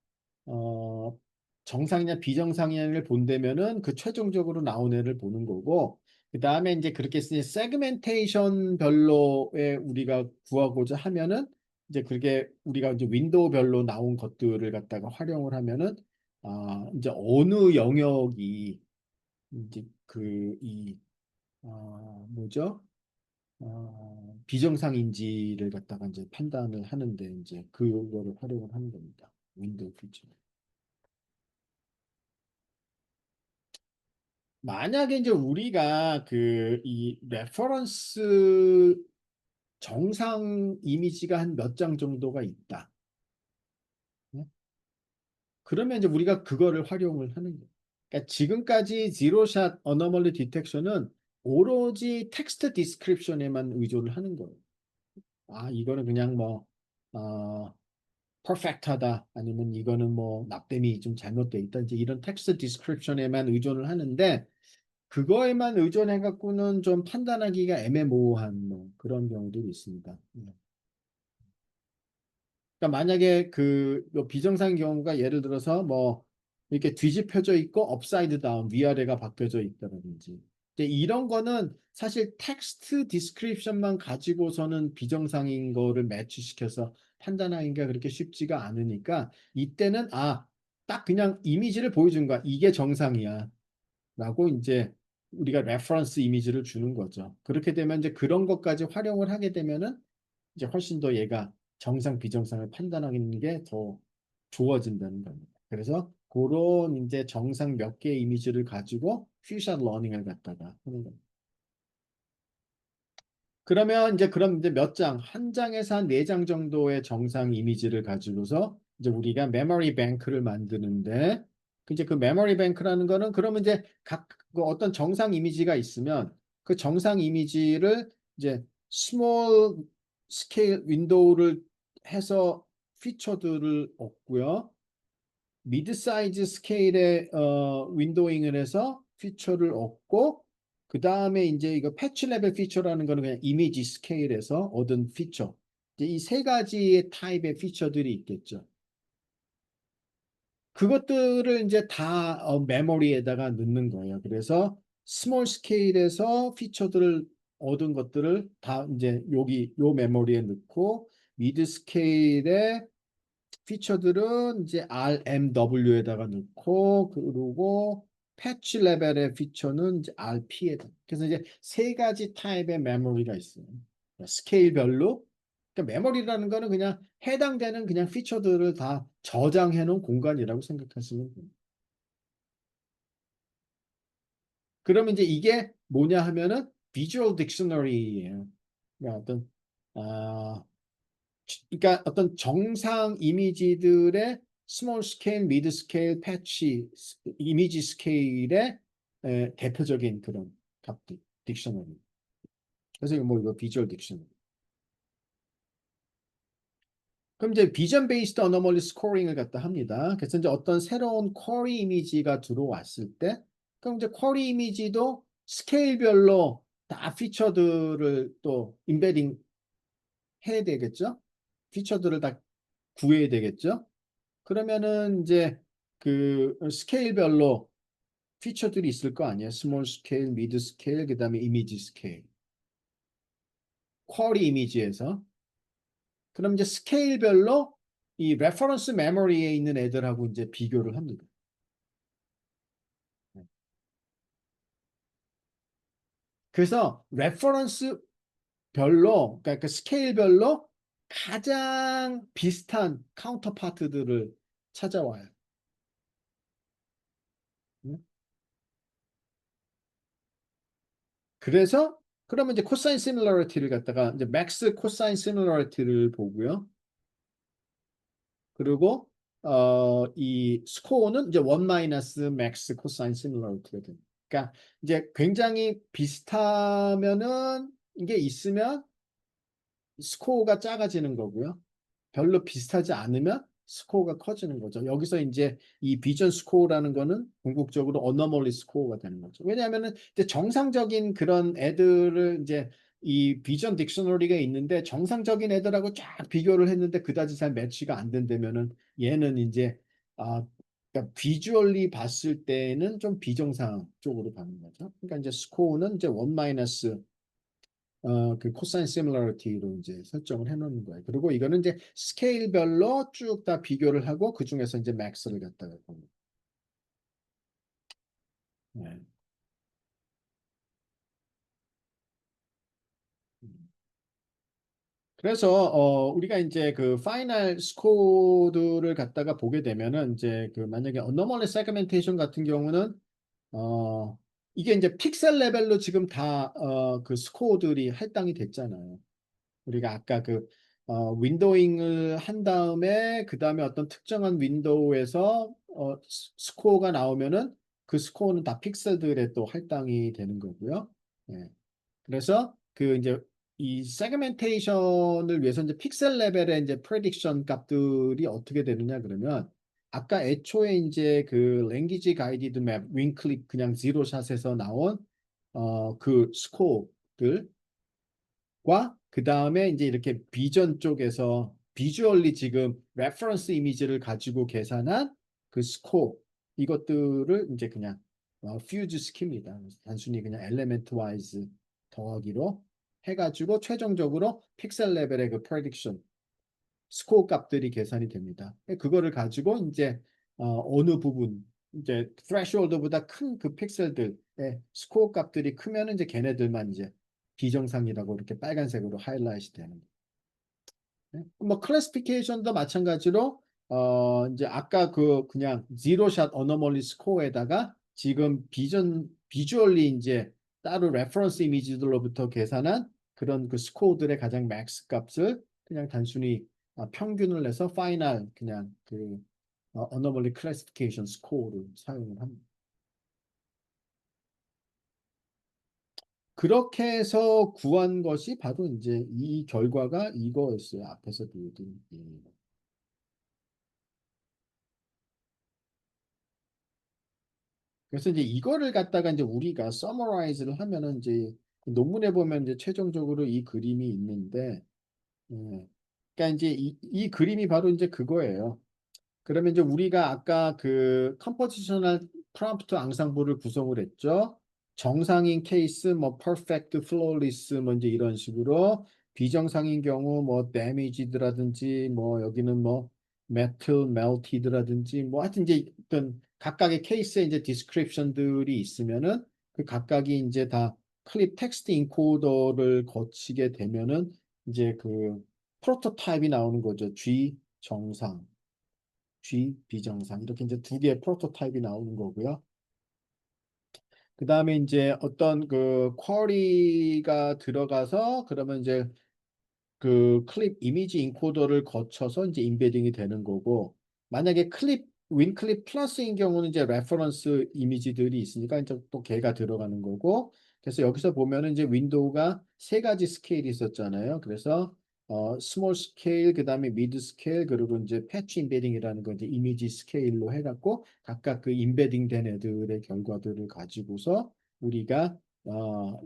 정상이냐 비정상이냐를 본다면은 그 최종적으로 나온 애를 보는 거고, 그 다음에 이제 그렇게 세그멘테이션 별로에 우리가 구하고자 하면은 이제 그게 우리가 이제 윈도우별로 나온 것들을 갖다가 활용을 하면은 이제 어느 영역이 이제 뭐죠? 비정상인지를 갖다가 이제 판단을 하는데 이제 그거를 활용을 하는 겁니다. 윈도우 피처. 만약에 이제 우리가 이 레퍼런스 정상 이미지가 한 몇 장 정도가 있다. 네? 그러면 이제 우리가 그거를 활용을 하는 거예요. 그러니까 지금까지 제로샷 어너멀리 디텍션은 오로지 텍스트 디스크립션에만 의존을 하는 거예요. 이거는 그냥 뭐 퍼펙트하다 아니면 이거는 뭐 납땜이 좀 잘못돼 있다 이제 이런 텍스트 디스크립션에만 의존을 하는데, 그거에만 의존해 갖고는 좀 판단하기가 애매모호한 뭐 그런 경우들이 있습니다. 그러니까 만약에 뭐 비정상 경우가 예를 들어서 뭐 이렇게 뒤집혀져 있고 업사이드 다운 위아래가 바뀌어져 있다든지, 이제 이런 거는 사실 텍스트 디스크립션만 가지고서는 비정상인 거를 매치시켜서 판단하기가 그렇게 쉽지가 않으니까, 이때는 딱 그냥 이미지를 보여준 거야. 이게 정상이야. 라고 이제 우리가 레퍼런스 이미지를 주는 거죠. 그렇게 되면 이제 그런 것까지 활용을 하게 되면은 이제 훨씬 더 얘가 정상 비정상을 판단하는 게 더 좋아진다는 겁니다. 그래서 그런 이제 정상 몇 개의 이미지를 가지고 퓨샷 러닝을 갖다가 하는 겁니다. 그러면 이제 그럼 이제 몇 장, 한 장에서 한 네 장 정도의 정상 이미지를 가지고서 이제 우리가 메모리 뱅크를 만드는데, 이제 그 메모리 뱅크라는 거는 그러면 이제 그 어떤 정상 이미지가 있으면 그 정상 이미지를 이제 스몰 스케일 윈도우를 해서 피처들을 얻고요. 미드 사이즈 스케일의 윈도잉을 해서 피처를 얻고, 그 다음에 이제 이거 패치 레벨 피처라는 거는 그냥 이미지 스케일에서 얻은 피처. 이제 이 세 가지의 타입의 피처들이 있겠죠. 그것들을 이제 다 메모리에다가 넣는 거예요. 그래서 스몰 스케일에서 피처들을 얻은 것들을 다 이제 여기 요 메모리에 넣고, 미드 스케일에 피처들은 이제 RMW에다가 넣고, 그리고 패치 레벨의 피처는 이제 RP에다. 그래서 이제 세 가지 타입의 메모리가 있어요. 스케일별로. 그러니까 메모리라는 거는 그냥 해당되는 그냥 피처들을 다 저장해 놓은 공간이라고 생각하시면 돼요. 그러면 이제 이게 뭐냐 하면은 비주얼 딕셔너리예요. 그러니까 아, 그러니까 어떤 정상 이미지들의 스몰 스케일, 미드 스케일, 패치, 이미지 스케일의 대표적인 그런 값들, 딕셔너리. 그래서 이거 비주얼 딕셔너리. 그럼 이제 비전 베이스드 어노멀리 스코링을 갖다 합니다. 그래서 이제 어떤 새로운 쿼리 이미지가 들어왔을 때, 그럼 이제 쿼리 이미지도 스케일별로 다 피처들을 또 임베딩 해야 되겠죠? 피처들을 다 구해야 되겠죠? 그러면은 이제 그 스케일별로 피처들이 있을 거 아니에요. 스몰 스케일, 미드 스케일, 그다음에 이미지 스케일. 쿼리 이미지에서. 그럼 이제 스케일별로 이 레퍼런스 메모리에 있는 애들하고 이제 비교를 합니다. 그래서 레퍼런스 별로, 그러니까 그 스케일별로 가장 비슷한 카운터파트들을 찾아와요. 그래서 그러면 이제 코사인 시밀러리티를 갖다가 이제 맥스 코사인 시밀러리티를 보고요. 그리고 이 스코어는 이제 1 마이너스 맥스 코사인 시밀러리티가 됩니다. 그러니까 이제 굉장히 비슷하면은 이게 있으면 스코어가 작아지는 거고요. 별로 비슷하지 않으면 스코어가 커지는 거죠. 여기서 이제 이 비전 스코어라는 거는 궁극적으로 어너멀리 스코어가 되는 거죠. 왜냐하면은 이제 정상적인 그런 애들을 이제 이 비전 딕셔너리가 있는데 정상적인 애들하고 쫙 비교를 했는데 그다지 잘 매치가 안 된다면은 얘는 이제 그러니까 비주얼리 봤을 때는 좀 비정상 쪽으로 가는 거죠. 그러니까 이제 스코어는 이제 1 마이너스 그 코사인 시밀러리티로 이제 설정을 해 놓는 거예요. 그리고 이거는 이제 스케일별로 쭉 다 비교를 하고 그 중에서 이제 맥스를 갖다가 봅니다. 네. 그래서 우리가 이제 그 파이널 스코어들을 갖다가 보게 되면은 이제 그 만약에 어노멀리 세그멘테이션 같은 경우는 어 이게 이제 픽셀 레벨로 지금 다 그 스코어들이 할당이 됐잖아요. 우리가 아까 그 윈도잉을 한 다음에 그 다음에 어떤 특정한 윈도우에서 스코어가 나오면은 그 스코어는 다 픽셀들에 또 할당이 되는 거고요. 예. 그래서 그 이제 이 세그멘테이션을 위해서 이제 픽셀 레벨의 이제 프레딕션 값들이 어떻게 되느냐 그러면 아까 애초에 이제 그 랭귀지 가이디드 맵 윙클릭 그냥 지로샷에서 나온 그 스코어들 과 그다음에 이제 이렇게 비전 쪽에서 비주얼리 지금 레퍼런스 이미지를 가지고 계산한 그 스코어 이것들을 이제 그냥 퓨즈 시킵니다. 단순히 그냥 엘리멘트 와이즈 더하기로 해가지고 최종적으로 픽셀 레벨의 그 프레딕션 스코어 값들이 계산이 됩니다. 그거를 가지고 이제 어느 부분 이제 threshold보다 큰 그 픽셀들의 스코어 값들이 크면 이제 걔네들만 이제 비정상이라고 이렇게 빨간색으로 하이라이트 되는 거예요. 뭐 클래시피케이션도 마찬가지로 이제 아까 그 그냥 지로샷 어너멀리 스코어에다가 지금 비주얼리 이제 따로 레퍼런스 이미지들로부터 계산한 그런 그 스코어들의 가장 맥스 값을 그냥 단순히 평균을 내서 파이널 그냥 그 어너멀리 클래시피케이션 스코어를 사용을 합니다. 그렇게 해서 구한 것이 바로 이제 이 결과가 이거였어요. 앞에서 보여드린. 그래서 이제 이거를 갖다가 이제 우리가 서머라이즈를 하면은 이제 논문에 보면 이제 최종적으로 이 그림이 있는데, 그러니까 이제 이 그림이 바로 이제 그거예요. 그러면 이제 우리가 아까 그 컴포지셔널 프롬프트 앙상블을 구성을 했죠. 정상인 케이스 뭐 퍼펙트 플로리스 뭐 이제 이런 식으로 비정상인 경우 뭐 데미지드라든지 뭐 여기는 뭐 메틀 멜티드라든지 뭐 하여튼 이제 어떤 각각의 케이스에 이제 디스크립션들이 있으면은 그 각각이 이제 다 클립 텍스트 인코더를 거치게 되면은 이제 그 프로토타입이 나오는 거죠. G 정상 G 비정상 이렇게 이제 두 개의 프로토타입이 나오는 거고요. 그 다음에 이제 어떤 그 쿼리가 들어가서 그러면 이제 그 클립 이미지 인코더를 거쳐서 이제 임베딩이 되는 거고 만약에 윈클립 플러스인 경우는 이제 레퍼런스 이미지들이 있으니까 이제 또 걔가 들어가는 거고 그래서 여기서 보면은 이제 윈도우가 세 가지 스케일이 있었잖아요. 그래서 스몰 스케일 그다음에 미드 스케일 그리고 이제 패치 임베딩이라는 거 이제 이미지 스케일로 해갖고 각각 그 임베딩 된 애들의 결과들을 가지고서 우리가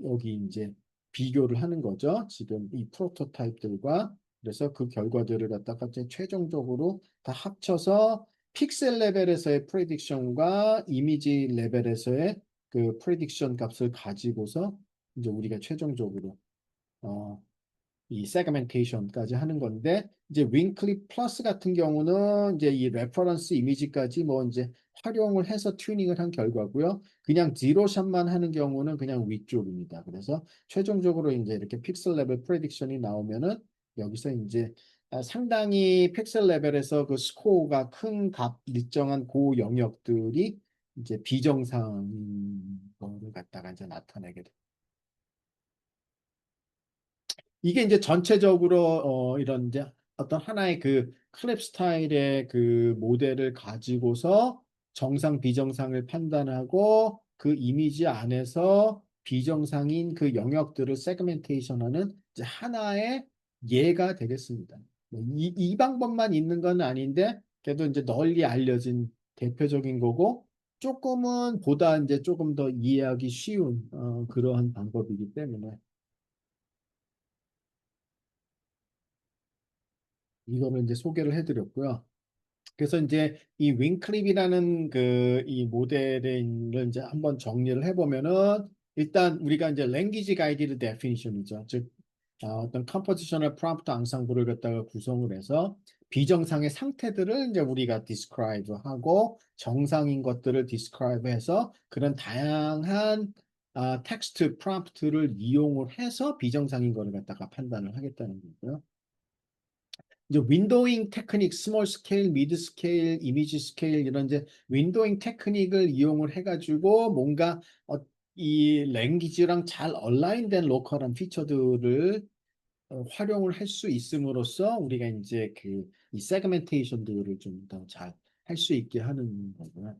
여기 이제 비교를 하는 거죠. 지금 이 프로토타입들과 그래서 그 결과들을 갖다가 이제 최종적으로 다 합쳐서 픽셀 레벨에서의 프레딕션과 이미지 레벨에서의 그 프레딕션 값을 가지고서 이제 우리가 최종적으로 어, 이 세그멘테이션까지 하는 건데 이제 윙클립 플러스 같은 경우는 이제 이 레퍼런스 이미지까지 뭐 이제 활용을 해서 튜닝을 한 결과고요. 그냥 지로샷만 하는 경우는 그냥 위쪽입니다. 그래서 최종적으로 이제 이렇게 픽셀 레벨 프레딕션이 나오면은 여기서 이제 상당히 픽셀 레벨에서 그 스코어가 큰 값 일정한 고 영역들이 이제 비정상인 거를 갖다가 이제 나타내게 됩니다. 이게 이제 전체적으로 이런 이제 어떤 하나의 그 클립 스타일의 그 모델을 가지고서 정상 비정상을 판단하고 그 이미지 안에서 비정상인 그 영역들을 세그멘테이션하는 이제 하나의 예가 되겠습니다. 이 방법만 있는 건 아닌데 그래도 이제 널리 알려진 대표적인 거고 조금은 보다 이제 조금 더 이해하기 쉬운 그러한 방법이기 때문에 이거를 이제 소개를 해드렸고요. 그래서 이제 이 윙클립이라는 그 이 모델을 이제 한번 정리를 해보면은 일단 우리가 이제 랭귀지 가이디드 데피니션이죠. 즉 어떤 컴포지셔널 프롬프트 앙상블을 갖다가 구성을 해서 비정상의 상태들을 이제 우리가 디스크라이브 하고 정상인 것들을 디스크라이브 해서 그런 다양한 텍스트 프롬프트를 이용을 해서 비정상인 거를 갖다가 판단을 하겠다는 거고요. 이제 윈도잉 테크닉, 스몰 스케일, 미드 스케일, 이미지 스케일 이런 이제 윈도잉 테크닉을 이용을 해가지고 뭔가 이 랭귀지랑 잘 얼라인된 로컬한 피처들을 활용을 할 수 있음으로써 우리가 이제 그 이 세그멘테이션들을 좀 더 잘 할 수 있게 하는 거고요.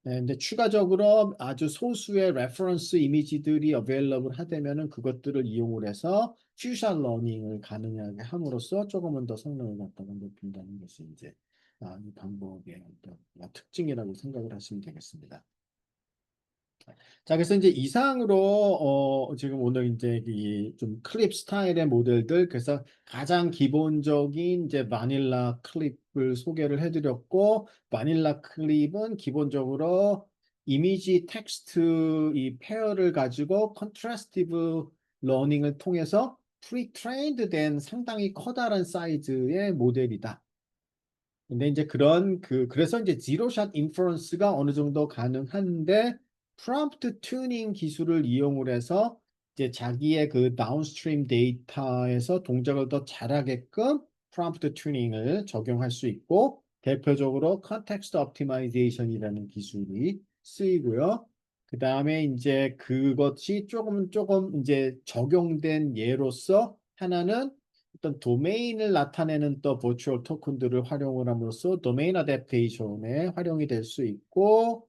네, 근데 추가적으로 아주 소수의 레퍼런스 이미지들이 어베일러블 하다면은 그것들을 이용을 해서 퓨전 러닝을 가능하게 함으로써 조금은 더 성능을 갖다가 높인다는 것이 이제 이 방법의 어떤 특징이라고 생각을 하시면 되겠습니다. 자, 그래서 이제 이상으로 지금 오늘 이제 이 좀 클립 스타일의 모델들 그래서 가장 기본적인 이제 바닐라 클립을 소개를 해드렸고 바닐라 클립은 기본적으로 이미지 텍스트 이 페어를 가지고 컨트라스티브 러닝을 통해서 프리 트레인드 된 상당히 커다란 사이즈의 모델이다. 근데 이제 그래서 이제 지로샷 인퍼런스가 어느 정도 가능한데 프롬프트 튜닝 기술을 이용을 해서 이제 자기의 그 다운스트림 데이터에서 동작을 더 잘하게끔 프롬프트 튜닝을 적용할 수 있고 대표적으로 컨텍스트 옵티마이제이션이라는 기술이 쓰이고요. 그 다음에 이제 그것이 조금 이제 적용된 예로서 하나는 어떤 도메인을 나타내는 또 버추얼 토큰들을 활용을 함으로써 도메인 어댑테이션에 활용이 될 수 있고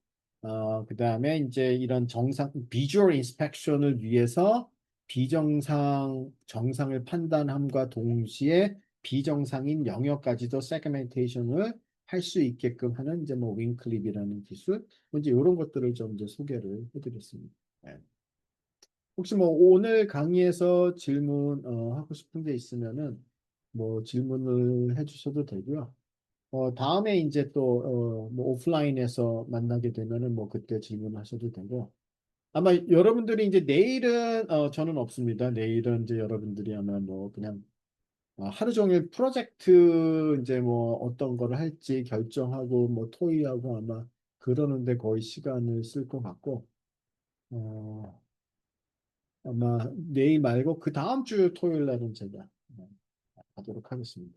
그다음에 이제 이런 정상 비주얼 인스펙션을 위해서 비정상 정상을 판단함과 동시에 비정상인 영역까지도 세그멘테이션을 할 수 있게끔 하는 이제 뭐 윙클립이라는 기술 이제 이런 것들을 좀 이제 소개를 해드렸습니다. 네. 혹시 뭐 오늘 강의에서 질문 하고 싶은 게 있으면은 뭐 질문을 해주셔도 되고요. 다음에 이제 또 뭐 오프라인에서 만나게 되면은 뭐 그때 질문하셔도 되고 아마 여러분들이 이제 내일은 저는 없습니다. 내일은 이제 여러분들이 아마 뭐 그냥 하루 종일 프로젝트 이제 뭐 어떤 거를 할지 결정하고 뭐 토의하고 아마 그러는데 거의 시간을 쓸 것 같고 어, 아마 내일 말고 그 다음 주 토요일 날은 제가 하도록 하겠습니다.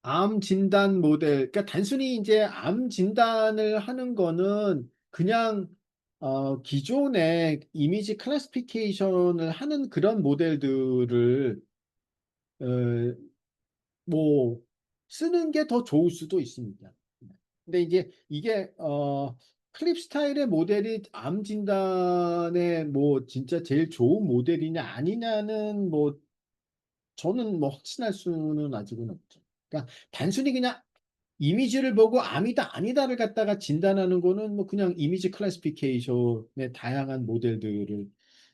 암 진단 모델, 그러니까 단순히 이제 암 진단을 하는 거는 그냥 기존의 이미지 클래시피케이션을 하는 그런 모델들을 어, 뭐 쓰는 게 더 좋을 수도 있습니다. 근데 이제 이게 클립 스타일의 모델이 암 진단에 뭐 진짜 제일 좋은 모델이냐 아니냐는 뭐 저는 뭐 확신할 수는 아직은 없죠. 그러니까 단순히 그냥 이미지를 보고 암이다 아니다를 갖다가 진단하는 거는 뭐 그냥 이미지 클래시피케이션의 다양한 모델들을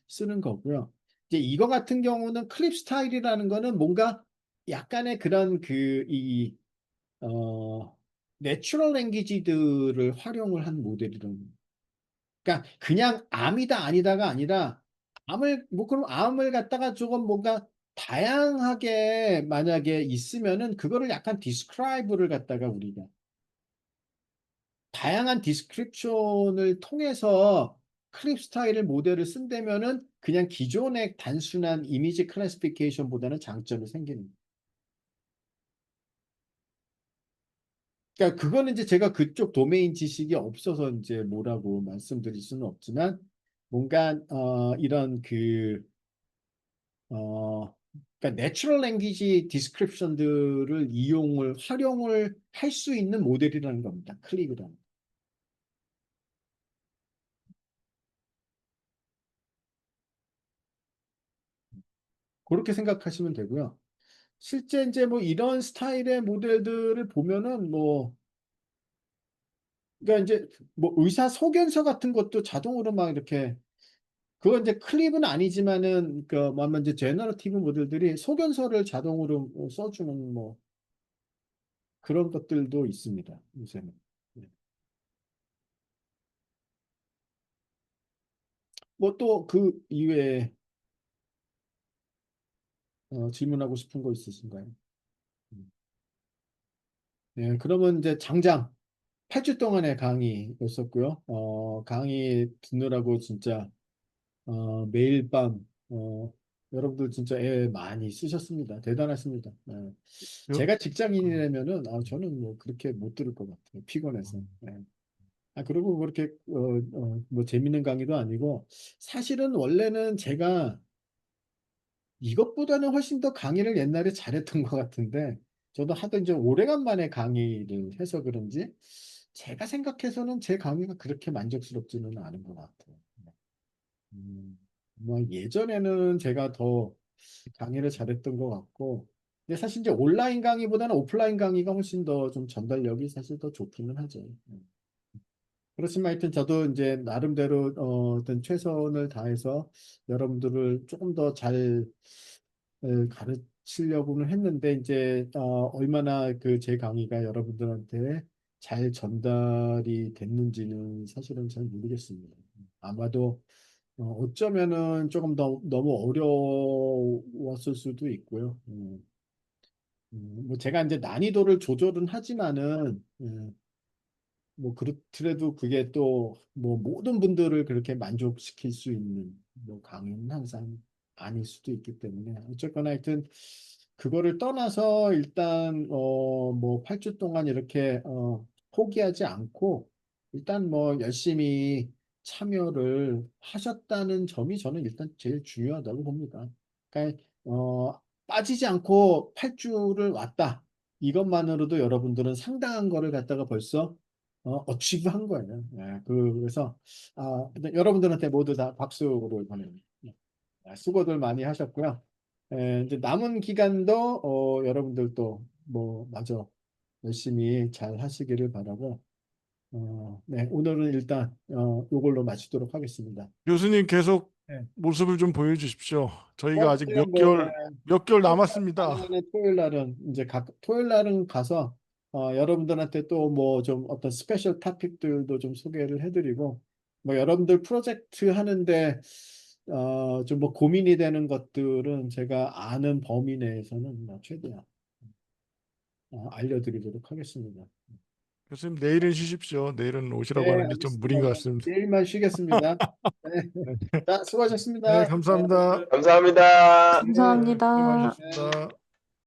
쓰는 거고요. 이제 이거 같은 경우는 클립 스타일이라는 거는 뭔가 약간의 그런 어, 내추럴 랭귀지들을 활용을 한 모델이라는 그러니까 그냥 암이다 아니다가 아니라 뭐 그럼 암을 갖다가 조금 뭔가 다양하게 만약에 있으면은 그거를 약간 디스크라이브를 갖다가 우리가 다양한 디스크립션을 통해서 클립 스타일을 모델을 쓴다면은 그냥 기존의 단순한 이미지 클래시피케이션보다는 장점이 생기는 거예요. 그러니까 그거는 이제 제가 그쪽 도메인 지식이 없어서 이제 뭐라고 말씀드릴 수는 없지만 뭔가 이런 그러니까 내추럴 랭귀지 디스크립션들을 활용을 할 수 있는 모델이라는 겁니다. 클립이라는. 그렇게 생각하시면 되고요. 실제 이제 뭐 이런 스타일의 모델들을 보면은 뭐 그러니까 이제 뭐 의사 소견서 같은 것도 자동으로 막 이렇게 그건 이제 클립은 아니지만은 뭐 하면 이제 제너러티브 모델들이 소견서를 자동으로 써주는 뭐 그런 것들도 있습니다. 요새는. 네. 뭐 또 그 이외에 질문하고 싶은 거 있으신가요? 음. 네, 그러면 이제 장장 8주 동안의 강의였었고요. 강의 듣느라고 진짜 매일 밤 여러분들 진짜 애 많이 쓰셨습니다. 대단하십니다. 네. 요- 제가 직장인이라면은 저는 뭐 그렇게 못 들을 것 같아요. 피곤해서. 네. 그리고 그렇게 뭐 재밌는 강의도 아니고 사실은 원래는 제가 이것보다는 훨씬 더 강의를 옛날에 잘했던 것 같은데 저도 하도 이제 오래간만에 강의를 해서 그런지 제가 생각해서는 제 강의가 그렇게 만족스럽지는 않은 것 같아요. 뭐 예전에는 제가 더 강의를 잘했던 것 같고 근데 사실 이제 온라인 강의보다는 오프라인 강의가 훨씬 더 좀 전달력이 사실 더 좋기는 하죠. 그렇지만 하여튼 저도 이제 나름대로 어떤 최선을 다해서 여러분들을 조금 더 잘 가르치려고는 했는데 이제 얼마나 그 제 강의가 여러분들한테 잘 전달이 됐는지는 사실은 잘 모르겠습니다. 아마도 어쩌면은 조금 더 너무 어려웠을 수도 있고요. 뭐 제가 이제 난이도를 조절은 하지만은 뭐 그렇더라도 그게 또 뭐 모든 분들을 그렇게 만족시킬 수 있는 뭐 강의는 항상 아닐 수도 있기 때문에 어쨌거나 하여튼 그거를 떠나서 일단 뭐 8주 동안 이렇게 포기하지 않고 일단 뭐 열심히 참여를 하셨다는 점이 저는 일단 제일 중요하다고 봅니다. 그러니까 빠지지 않고 8주를 왔다. 이것만으로도 여러분들은 상당한 거를 갖다가 벌써 어치브한 거예요. 예, 그래서 여러분들한테 모두 다 박수를 보냅니다. 수고들 많이 하셨고요. 이제 남은 기간도 여러분들도 뭐 마저 열심히 잘 하시기를 바라고 네, 오늘은 일단 이걸로 마치도록 하겠습니다. 교수님 계속 네. 모습을 좀 보여주십시오. 저희가 아직 뭐, 몇 개월 다음에 남았습니다. 토요일 날은 이제 토요일 날은 가서 여러분들한테 또 뭐 좀 어떤 스페셜 토픽들도 좀 소개를 해드리고 뭐 여러분들 프로젝트 하는데 좀 뭐 고민이 되는 것들은 제가 아는 범위 내에서는 뭐 최대한 알려드리도록 하겠습니다. 교수님 내일은 쉬십시오. 내일은 오시라고 네, 하는 게 좀 무리인 알겠습니다. 것 같습니다. 내일만 쉬겠습니다. 네, 자, 네, 수고하셨습니다. 감사합니다. 감사합니다. 네, 감사합니다. 네. 수고하셨습니다.